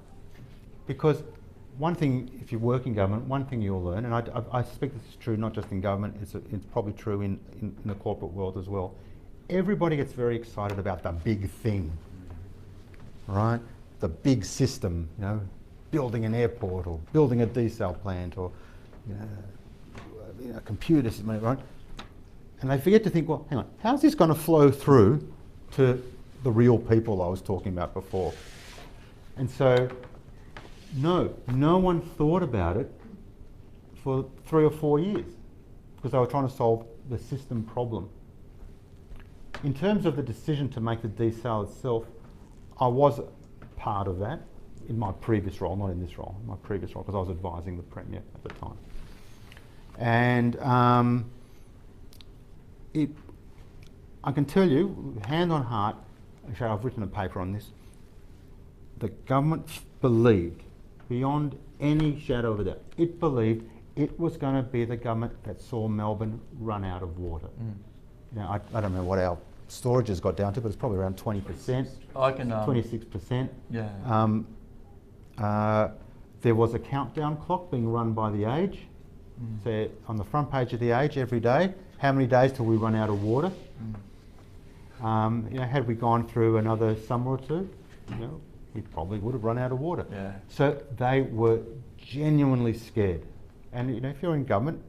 Because one thing, if you work in government, one thing you'll learn, and I suspect this is true not just in government, it's probably true in the corporate world as well. Everybody gets very excited about the big thing, right? The big system, you know, building an airport or building a desal plant or a computer system, right? And they forget to think, well, hang on, how's this going to flow through to the real people I was talking about before? And so, no one thought about it for 3 or 4 years because they were trying to solve the system problem. In terms of the decision to make the desal itself, I was part of that in my previous role, not in this role, my previous role, because I was advising the Premier at the time. And I can tell you, hand on heart, actually I've written a paper on this, the government believed, beyond any shadow of a doubt, it believed it was going to be the government that saw Melbourne run out of water. Now, I don't know what our storage has got down to, but it's probably around 20%, I can 26%. Yeah. There was a countdown clock being run by The Age. So on the front page of The Age every day, how many days till we run out of water? You know, had we gone through another summer or two, you know, we probably would have run out of water. Yeah. So they were genuinely scared. And you know, if you're in government,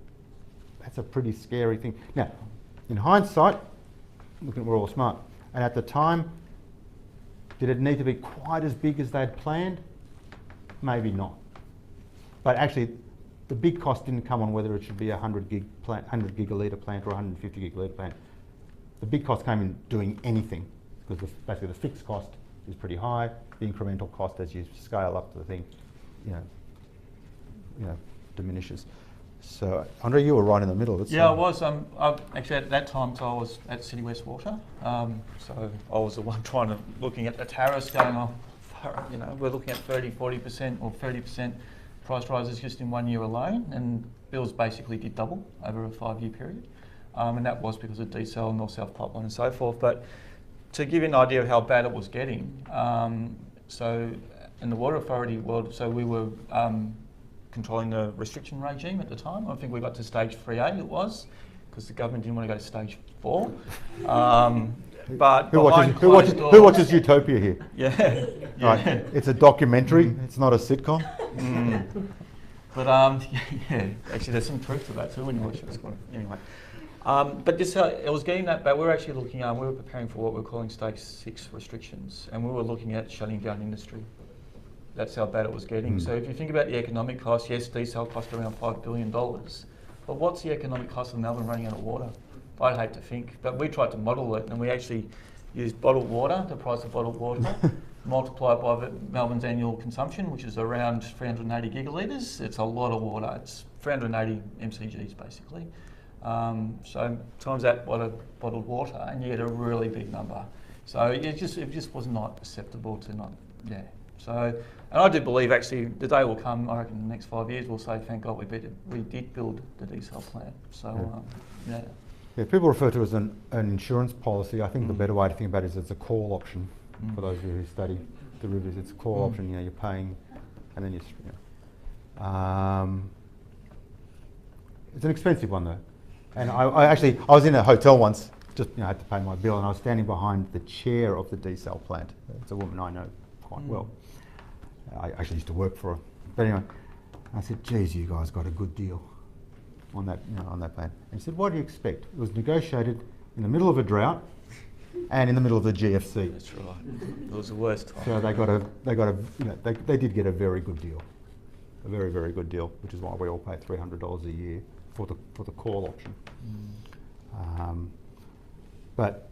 that's a pretty scary thing. Now, in hindsight, looking, we're all smart. And at the time, did it need to be quite as big as they'd planned? Maybe not. But actually, the big cost didn't come on whether it should be a 100 gigalitre plant or a 150 gigalitre plant. The big cost came in doing anything, because basically the fixed cost is pretty high. The incremental cost as you scale up the thing, you know, diminishes. So, Andre, you were right in the middle of it. Yeah, I was. Actually, at that time, so I was at City West Water. So I was the one looking at the tariffs, going, oh, you know, we're looking at 30, 40% or 30% price rises just in 1 year alone, and bills basically did double over a 5-year period. And that was because of desal, North-South Pipeline and so forth. But to give you an idea of how bad it was getting, so in the Water Authority world, so we were controlling the restriction regime at the time. I think we got to stage 3A, it was, because the government didn't want to go to stage 4. But who watches Utopia here? Yeah. Right. It's a documentary, it's not a sitcom. But yeah, actually there's some truth to that too when you watch it. Anyway. But this, it was getting that bad. We were actually looking we were preparing for what we were calling stage 6 restrictions, and we were looking at shutting down industry. That's how bad it was getting. So if you think about the economic cost, yes, desal cost around $5 billion, but what's the economic cost of Melbourne running out of water? I'd hate to think, but we tried to model it, and we actually used bottled water, the price of bottled water, multiplied by Melbourne's annual consumption, which is around 380 gigalitres. It's a lot of water. It's 380 MCGs basically. So times that by the bottled water, and you get a really big number. So it just was not acceptable to not, yeah. So, and I do believe actually the day will come, I reckon in the next 5 years, we'll say, thank God we did build the desal plant. So, yeah. Yeah, people refer to it as an insurance policy. I think the better way to think about it is it's a call option. For those of you who study derivatives, it's a call option. You know, you're paying, and then it's an expensive one though. And I was in a hotel once, just I had to pay my bill, and I was standing behind the chair of the desal plant. It's a woman I know quite well. I actually used to work for her. But anyway, I said, geez, you guys got a good deal on that, on that plant. And he said, what do you expect? It was negotiated in the middle of a drought and in the middle of the GFC. That's right. It was the worst time. So they did get a very good deal, a very, very good deal, which is why we all pay $300 a year for the call option. But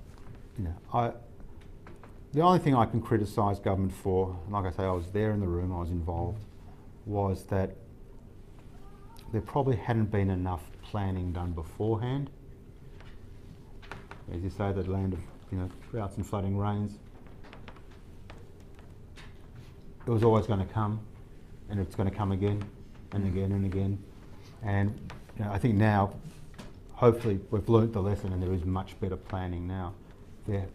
the only thing I can criticise government for, and like I say, I was there in the room, I was involved, was that there probably hadn't been enough planning done beforehand. As you say, the land of droughts and flooding rains. It was always going to come, and it's going to come again and again and again. And I think now, hopefully, we've learnt the lesson, and there is much better planning now. There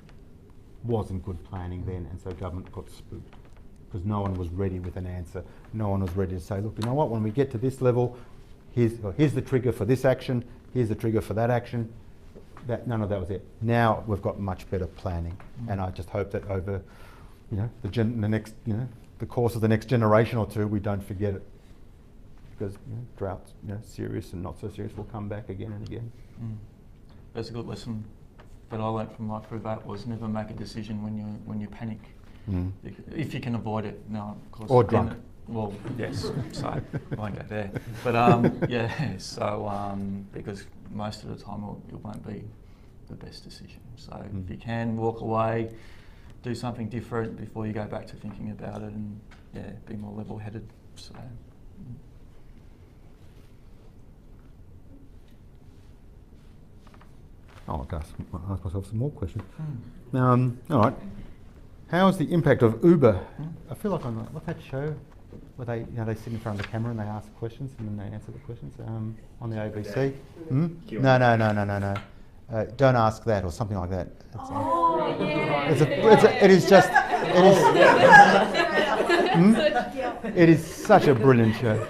wasn't good planning then, and so government got spooked because no one was ready with an answer. No one was ready to say, look, you know what? When we get to this level, here's the trigger for this action. Here's the trigger for that action. None of that was it. Now we've got much better planning, and I just hope that over, the course of the next generation or two, we don't forget it, because droughts, serious and not so serious, will come back again and again. That's a good lesson that I learnt from right through that, was never make a decision when you panic, if you can avoid it. No, of course. Or drunk. Well, yes. So I won't go there. But So because most of the time it won't be the best decision. So if you can walk away, do something different before you go back to thinking about it, and be more level-headed. So. I'll ask myself some more questions. All right. How is the impact of Uber? I feel like what's that show where they sit in front of the camera and they ask questions and then they answer the questions on the ABC? No. Don't ask that, or something like that. It is such a brilliant show.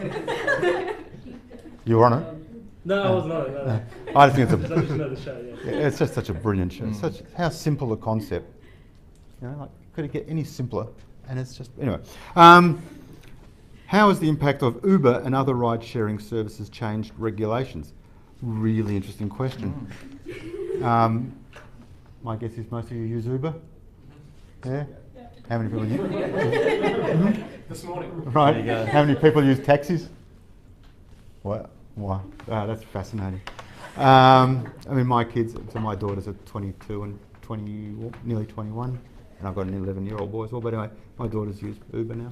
You were on it? No, I wasn't on it. No. I just think I just know the show. Yeah. it's just such a brilliant show. How simple a concept. Could it get any simpler? And it's just anyway. How has the impact of Uber and other ride-sharing services changed regulations? Really interesting question. My guess is most of you use Uber. Yeah. How many people use? This morning. Right. How many people use taxis? What? Wow, that's fascinating. My kids, so my daughters are 22 and nearly 21, and I've got an 11-year-old boy as well. But anyway, my daughters use Uber now.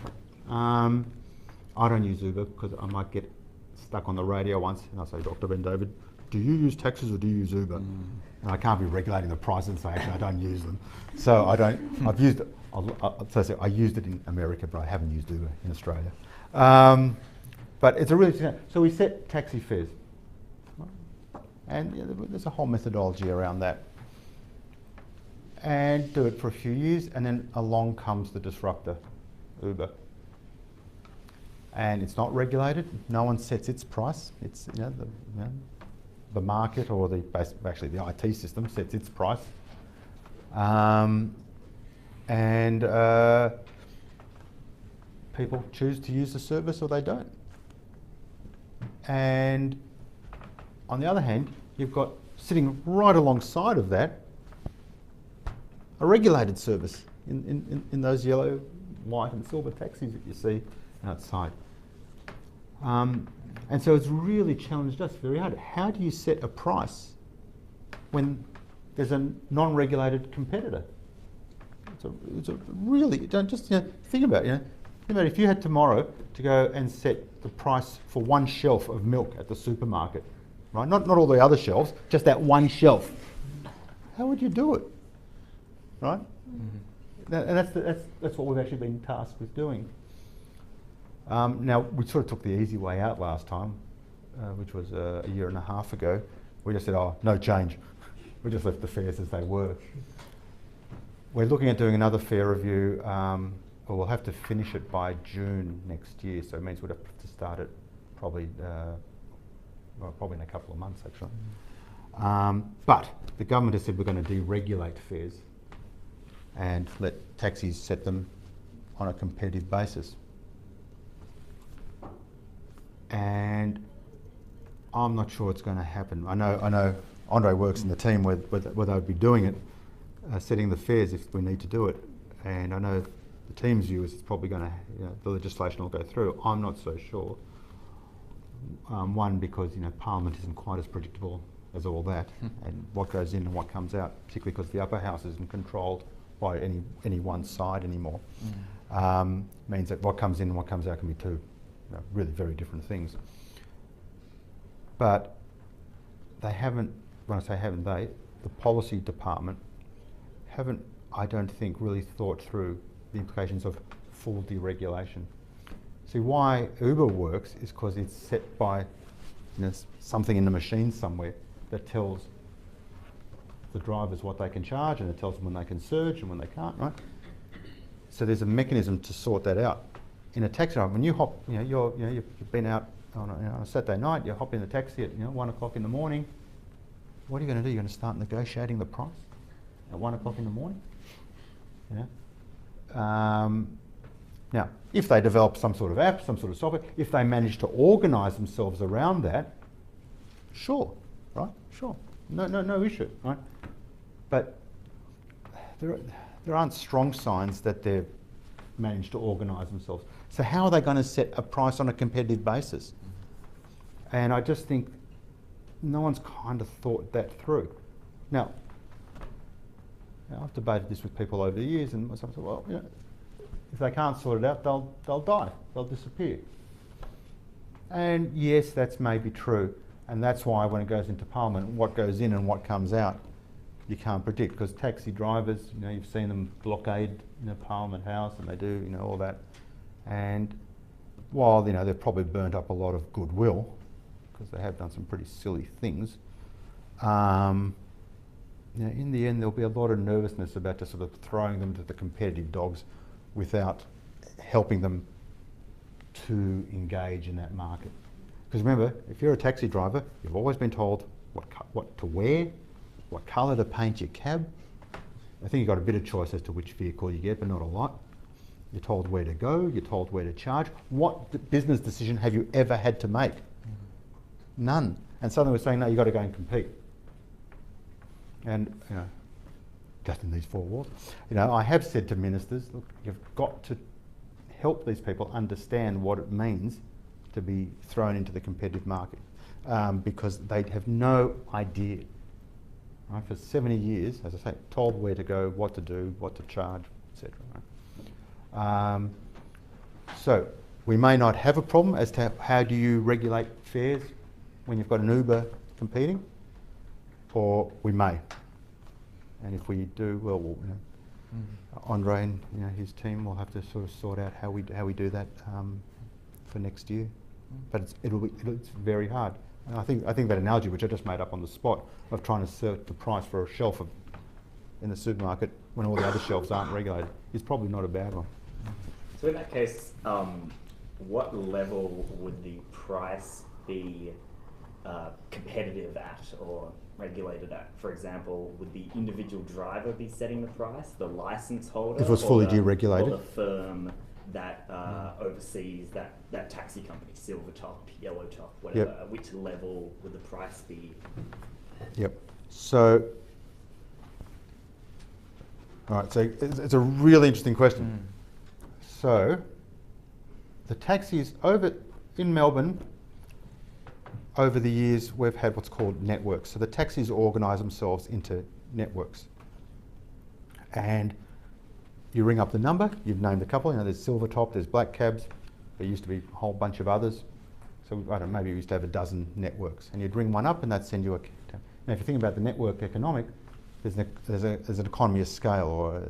I don't use Uber because I might get stuck on the radio once, and I'll say, Dr. Ben David, do you use taxis or do you use Uber? And I can't be regulating the prices and say, actually, I don't use them. So I don't. I've used it. I used it in America, but I haven't used Uber in Australia. But it's a really, so we set taxi fares, and there's a whole methodology around that, and do it for a few years, and then along comes the disruptor, Uber, and it's not regulated. No one sets its price. It's the market, or actually the IT system sets its price, and people choose to use the service or they don't. And on the other hand, you've got sitting right alongside of that a regulated service in those yellow, white and silver taxis that you see outside. And so it's really challenged us very hard. How do you set a price when there's a non-regulated competitor? It's a really, don't just think about it. Think about if you had tomorrow to go and set the price for one shelf of milk at the supermarket, right? Not all the other shelves, just that one shelf. How would you do it, right? And that's what we've actually been tasked with doing. Now we sort of took the easy way out last time, which was a year and a half ago. We just said, oh, no change. We just left the fares as they were. We're looking at doing another fare review. We'll have to finish it by June next year, so it means we'd have to start it probably in a couple of months actually. But the government has said we're going to deregulate fares and let taxis set them on a competitive basis. And I'm not sure it's going to happen. I know Andre works in the team where they would be doing it, setting the fares if we need to do it. And I know the team's view is it's probably going to, the legislation will go through. I'm not so sure. One, because Parliament isn't quite as predictable as all that, and what goes in and what comes out, particularly because the upper house isn't controlled by any one side anymore. Means that what comes in and what comes out can be two really very different things. But they haven't, when I say haven't they, the policy department haven't, I don't think, really thought through the implications of full deregulation. See, why Uber works is because it's set by something in the machine somewhere that tells the drivers what they can charge, and it tells them when they can surge and when they can't, right? So there's a mechanism to sort that out. In a taxi driver, when you hop, you've been out on a Saturday night, you hop in the taxi at 1 o'clock in the morning. What are you going to do? You're going to start negotiating the price at 1 o'clock in the morning? Now, if they develop some sort of app, some sort of software, if they manage to organise themselves around that, sure, right? Sure, no issue, right? But there aren't strong signs that they've managed to organise themselves. So how are they going to set a price on a competitive basis? And I just think no one's kind of thought that through. Now I've debated this with people over the years, and some say, well, if they can't sort it out, they'll die, they'll disappear. And yes, that's maybe true, and that's why when it goes into Parliament, what goes in and what comes out, you can't predict, because taxi drivers, you've seen them blockade Parliament House, and they do all that. And while they've probably burnt up a lot of goodwill, because they have done some pretty silly things, in the end there'll be a lot of nervousness about just sort of throwing them to the competitive dogs without helping them to engage in that market. Because remember, if you're a taxi driver, you've always been told what to wear, what colour to paint your cab. I think you've got a bit of choice as to which vehicle you get, but not a lot. You're told where to go, you're told where to charge. What business decision have you ever had to make? None. And suddenly we're saying, no, you've got to go and compete. And, just in these four walls. I have said to ministers, look, you've got to help these people understand what it means to be thrown into the competitive market, because they have no idea. Right? For 70 years, as I say, told where to go, what to do, what to charge, etc. Right? So we may not have a problem as to how do you regulate fares when you've got an Uber competing, or we may. And if we do, well, Andre and his team will have to sort of sort out how we do that for next year. But it's very hard. And I think that analogy, which I just made up on the spot, of trying to set the price for a shelf in the supermarket when all the other shelves aren't regulated, is probably not a bad one. So in that case, what level would the price be competitive at or regulated at? For example, would the individual driver be setting the price, the license holder, if it was fully deregulated, or the firm that oversees that taxi company, silver top, yellow top, whatever? Yep. At which level would the price be? Yep. So, all right. So it's a really interesting question. So, the taxis in Melbourne. Over the years, we've had what's called networks. So the taxis organise themselves into networks. And you ring up the number, you've named a couple, there's silver top, there's black cabs, there used to be a whole bunch of others. So I don't know, maybe we used to have a dozen networks. And you'd ring one up and they'd send you a... Now if you think about the network economic, there's an economy of scale, or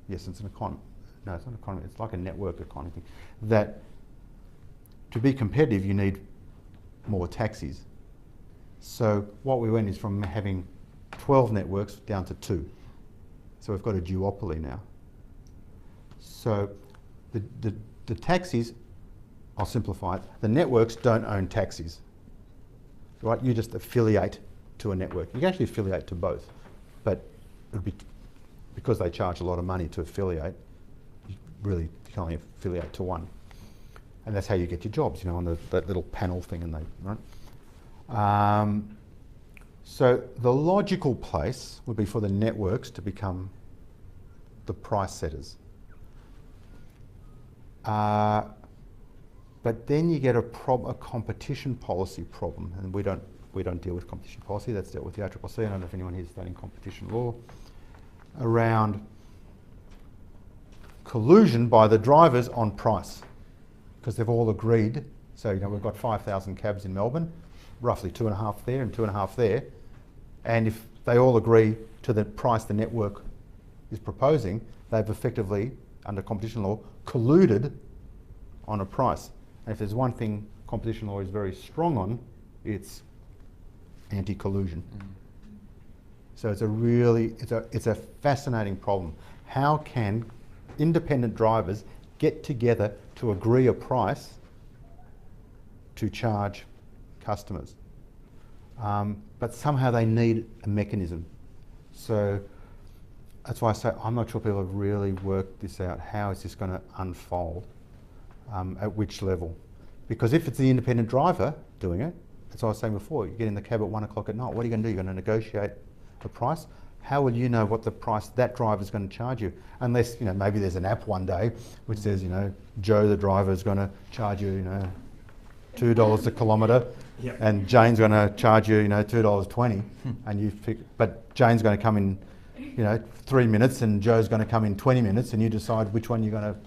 yes, it's an economy. No, it's not an economy, it's like a network economy thing. That to be competitive, you need more taxis. So what we went is from having 12 networks down to 2. So we've got a duopoly now. So the taxis, I'll simplify it, the networks don't own taxis, right? You just affiliate to a network. You can actually affiliate to both, but it would be, because they charge a lot of money to affiliate, you can only affiliate to one. And that's how you get your jobs, on that little panel thing, and right? So the logical place would be for the networks to become the price setters. But then you get a competition policy problem, and we don't deal with competition policy. That's dealt with the ACCC. I don't know if anyone here is studying competition law, around collusion by the drivers on price, because they've all agreed. So we've got 5,000 cabs in Melbourne, roughly 2.5 there and 2.5 there, and if they all agree to the price the network is proposing, they've effectively, under competition law, colluded on a price. And if there's one thing competition law is very strong on, it's anti-collusion. So it's a really, it's a fascinating problem. How can independent drivers get together to agree a price to charge customers? But somehow they need a mechanism. So that's why I say I'm not sure people have really worked this out. How is this going to unfold? At which level? Because if it's the independent driver doing it, as I was saying before, you get in the cab at 1 o'clock at night, what are you going to do? You're going to negotiate a price? How will you know what the price that driver is going to charge you? Unless, you know, maybe there's an app one day which says, you know, Joe the driver is going to charge you, you know, $2 a kilometre, Yep. and Jane's going to charge you, you know, $2.20, and you pick, but Jane's going to come in, you know, 3 minutes, and Joe's going to come in 20 minutes, and you decide which one you're going to,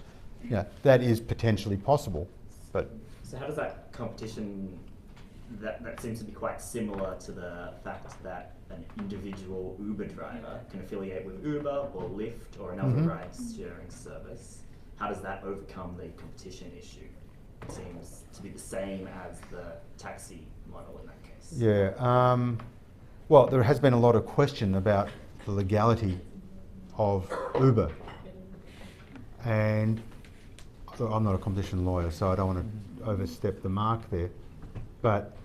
you know, that is potentially possible. But So how does that competition, that seems to be quite similar to the fact that an individual Uber driver can affiliate with Uber or Lyft or another ride-sharing service. How does that overcome the competition issue? It seems to be the same as the taxi model in that case. yeah, well, there has been a lot of question about the legality of Uber, and I'm not a competition lawyer, so I don't want to overstep the mark there, but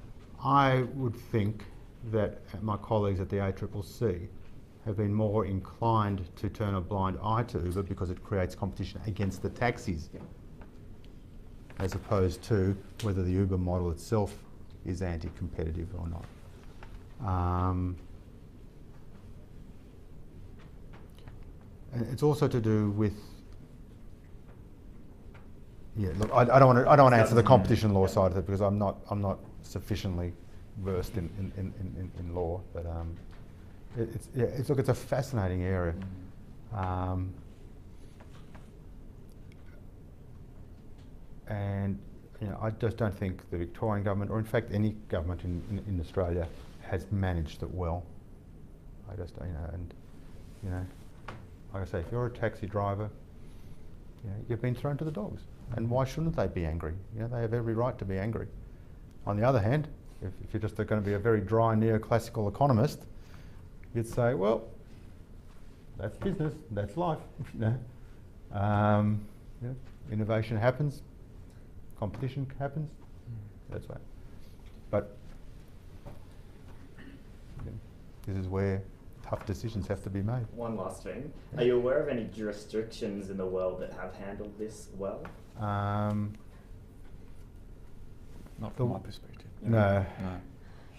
I would think that my colleagues at the ACCC have been more inclined to turn a blind eye to Uber because it creates competition against the taxis, as opposed to whether the Uber model itself is anti-competitive or not. And it's also to do with, yeah, look, I don't want to answer the competition law side of it because I'm not sufficiently versed in law, but it's a fascinating area. And you know, I just don't think the Victorian government, or in fact any government in Australia, has managed it well. I just, you know, and you know, like I say, if you're a taxi driver, you know, you've been thrown to the dogs, and why shouldn't they be angry? You know, they have every right to be angry. On the other hand, if you're just going to be a very dry neoclassical economist, you'd say, well, that's business, that's life. You know, you know, innovation happens, competition happens. That's right. But you know, this is where tough decisions have to be made. One last thing. Are you aware of any jurisdictions in the world that have handled this well? Not from my perspective. No.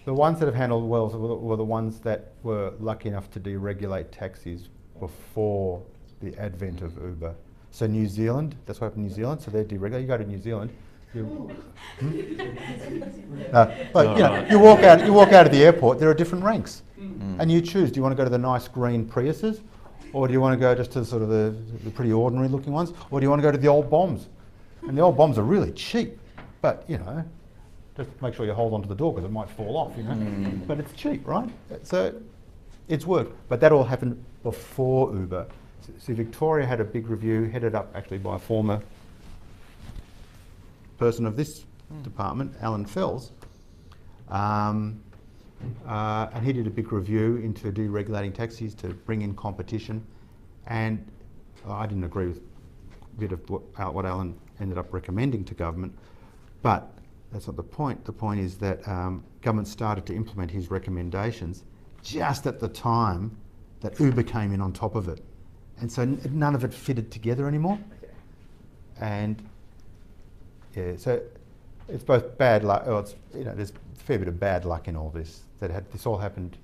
The ones that have handled well were the ones that were lucky enough to deregulate taxis before the advent of Uber. So New Zealand, that's what happened in New Zealand, so they're deregulated. You go to New Zealand, but you know, you walk out of the airport, there are different ranks. And you choose, do you want to go to the nice green Priuses, or do you want to go just to sort of the pretty ordinary looking ones, or do you want to go to the old bombs? And the old bombs are really cheap, but you know, just make sure you hold onto the door because it might fall off, you know. But it's cheap, right? So it's worked. But that all happened before Uber. So Victoria had a big review, headed up actually by a former person of this department, Alan Fells. And he did a big review into deregulating taxis to bring in competition. And I didn't agree with a bit of what Alan ended up recommending to government, but that's not the point. The point is that government started to implement his recommendations just at the time that Uber came in on top of it. And so none of it fitted together anymore. Okay. And yeah, so it's both bad luck, or it's, you know, there's a fair bit of bad luck in all this. That had this all happened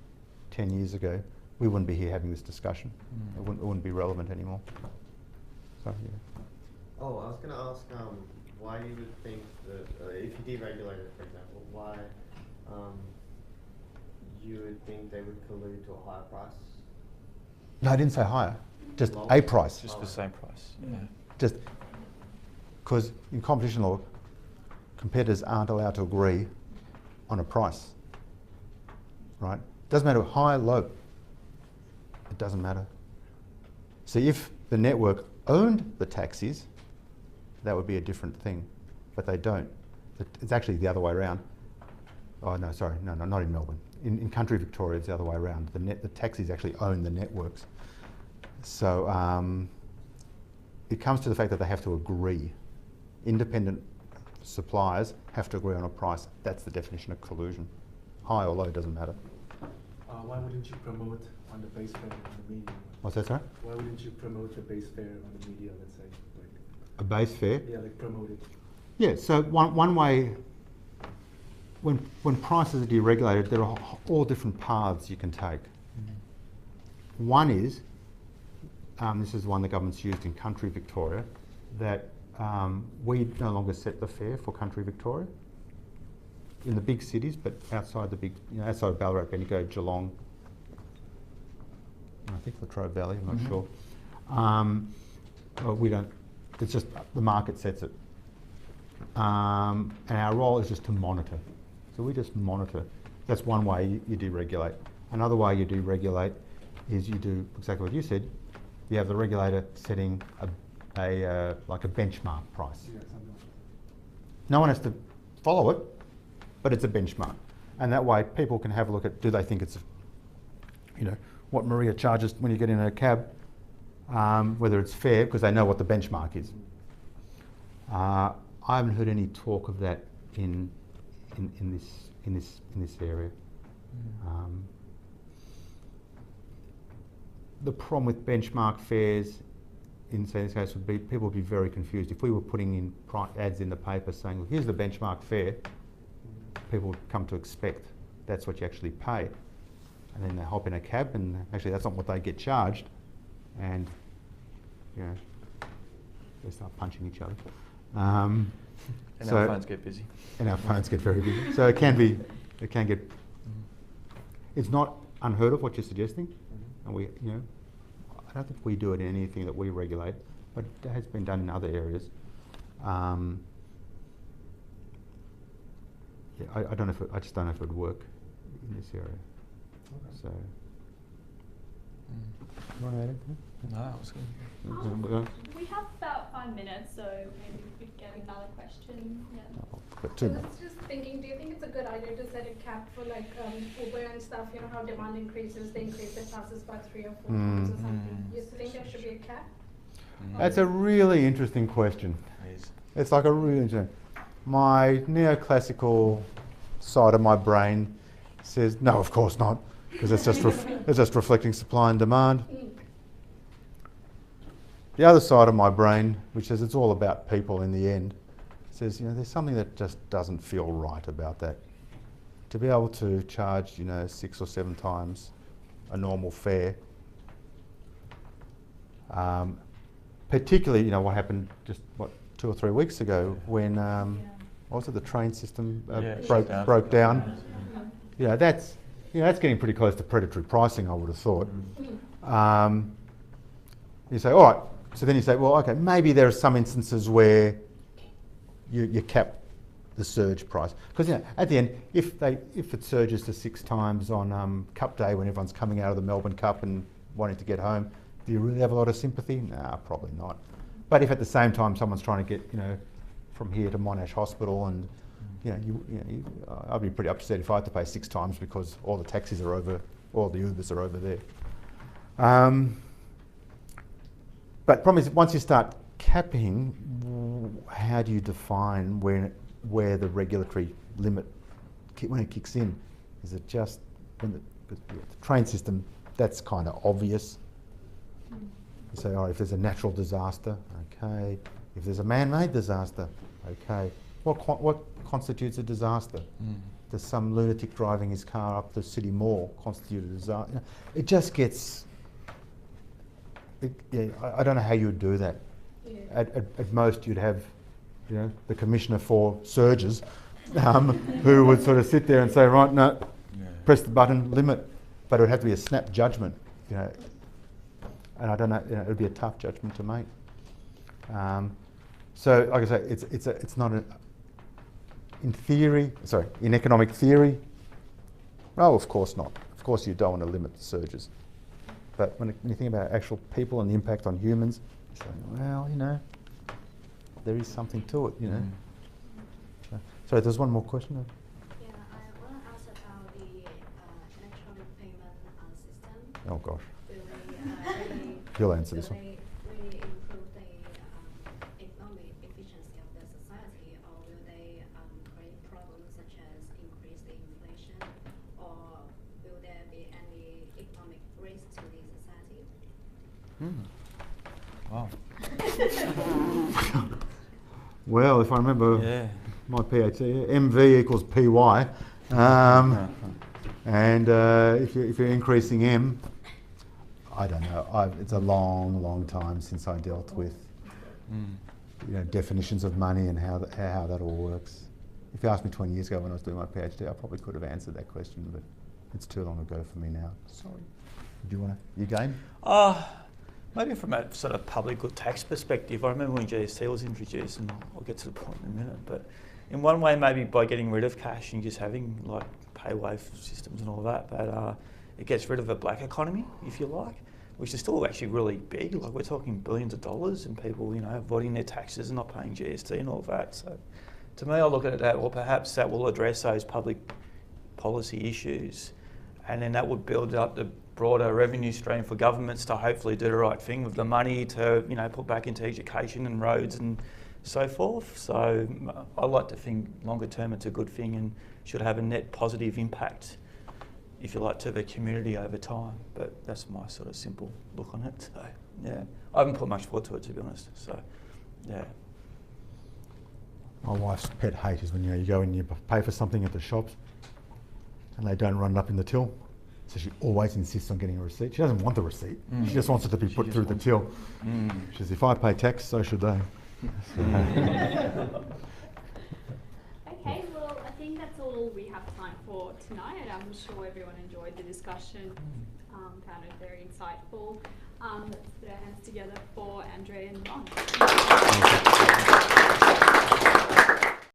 10 years ago, we wouldn't be here having this discussion. It wouldn't be relevant anymore. So, yeah. Oh, I was going to ask why you would think that if you deregulate it, for example, why you would think they would collude to a higher price? No, I didn't say higher, just Lower? a price. Just the same price. Yeah. Just because in competition law, competitors aren't allowed to agree on a price, right? Doesn't matter high, low. It doesn't matter. See, if the network owned the taxis, that would be a different thing, but they don't. It's actually the other way around. Oh no, sorry, no, not in Melbourne. In country Victoria, it's the other way around. The taxis actually own the networks. So it comes to the fact that they have to agree. Independent suppliers have to agree on a price. That's the definition of collusion. High or low, doesn't matter. Why wouldn't you promote on the base fare on the media? What's that, sorry? Why wouldn't you promote the base fare on the media, let's say? Like, A base fare? yeah, like promote it. Yeah, so one way, when prices are deregulated, there are all different paths you can take. One is, this is one the government's used in country Victoria, that we no longer set the fare for country Victoria in the big cities, but outside the big, outside of Ballarat, Bendigo, Geelong, I think Latrobe Valley, I'm not sure. Well, we don't, it's just the market sets it. And our role is just to monitor. So we just monitor. That's one way you deregulate. Another way you deregulate is you do exactly what you said. You have the regulator setting like a benchmark price. Yeah, something like that. No one has to follow it, but it's a benchmark. And that way people can have a look at, do they think it's, what Maria charges when you get in a cab, whether it's fair, because they know what the benchmark is. I haven't heard any talk of that in this area. The problem with benchmark fares in this case would be people would be very confused. If we were putting in ads in the paper saying, well, here's the benchmark fare, people would come to expect that's what you actually pay. And then they hop in a cab and actually that's not what they get charged. And they start punching each other. And our phones get busy. And our phones get very busy. So it can get, it's not unheard of what you're suggesting. And we, I don't think we do it in anything that we regulate, but it has been done in other areas. I don't know if I just don't know if it would work in this area. Okay. So, you want to add anything? No, I was good. We have about 5 minutes, so maybe we could get another question. Yeah. But 2 I minutes. was just thinking, do you think it's a good idea to set a cap for like Uber and stuff? You know how demand increases, they increase their prices by 3 or 4 times or something. You think there should be a cap? That's a really interesting question. Please. It's like a really interesting. My neoclassical side of my brain says, no, of course not, because it's just reflecting supply and demand. The other side of my brain, which says it's all about people in the end, says, there's something that just doesn't feel right about that. To be able to charge, 6 or 7 times a normal fare, particularly, what happened just, 2 or 3 weeks ago when, what was it, the train system broke down. That's getting pretty close to predatory pricing, I would have thought. You say, all right, so then you say, well, okay, maybe there are some instances where you cap the surge price. Because at the end, if it surges to 6 times on Cup Day when everyone's coming out of the Melbourne Cup and wanting to get home, do you really have a lot of sympathy? Nah, probably not. But if at the same time someone's trying to get, from here to Monash Hospital and, I'd be pretty upset if I had to pay 6 times because all the taxis are over, all the Ubers are over there. But the problem is, once you start capping, how do you define where the regulatory limit, when it kicks in? Is it just when the train system, that's kind of obvious. You say, oh, if there's a natural disaster, okay. If there's a man-made disaster, okay. What constitutes a disaster? Does some lunatic driving his car up the city mall constitute a disaster? It just gets, I don't know how you would do that. Yeah. At most you'd have, the commissioner for surges, who would sort of sit there and say, right, no, press the button, limit. But it would have to be a snap judgment, and I don't know, it would be a tough judgment to make. So, like I say, it's not in economic theory. Oh, of course not. Of course you don't want to limit the surges. But when you think about actual people and the impact on humans, you say, well, you know, there is something to it, you know. So there's one more question. Yeah, I want to ask about the electronic payment system. Oh gosh. Will they really, You'll answer this one. really improve the economic efficiency of the society, or will they create problems such as increase the inflation, or will there be any economic risk to the society? Wow. Well, if I remember my PhD, MV equals PY, and if you're increasing M, I don't know. It's a long time since I dealt with definitions of money and how that all works. If you asked me 20 years ago when I was doing my PhD, I probably could have answered that question, but it's too long ago for me now. Sorry. Do you want to? You game? Maybe from a sort of public good tax perspective, I remember when GST was introduced, and I'll get to the point in a minute, but in one way maybe by getting rid of cash and just having like pay wave systems and all that, but it gets rid of a black economy, if you like, which is still actually really big. Like we're talking billions of dollars and people, you know, avoiding their taxes and not paying GST and all that. So to me, I look at it that, well, perhaps that will address those public policy issues, and then that would build up the broader revenue stream for governments to hopefully do the right thing with the money to, you know, put back into education and roads and so forth. So I like to think longer term it's a good thing and should have a net positive impact, if you like, to the community over time. But that's my sort of simple look on it. So yeah, I haven't put much thought to it, to be honest. So yeah. My wife's pet hate is when you go and you pay for something at the shops and they don't run it up in the till. So she always insists on getting a receipt. She doesn't want the receipt. She just wants it to be put through the till. She says, if I pay tax, so should they. Okay, well, I think that's all we have time for tonight. I'm sure everyone enjoyed the discussion, found it very insightful. Let's put our hands together for Andre and Ron.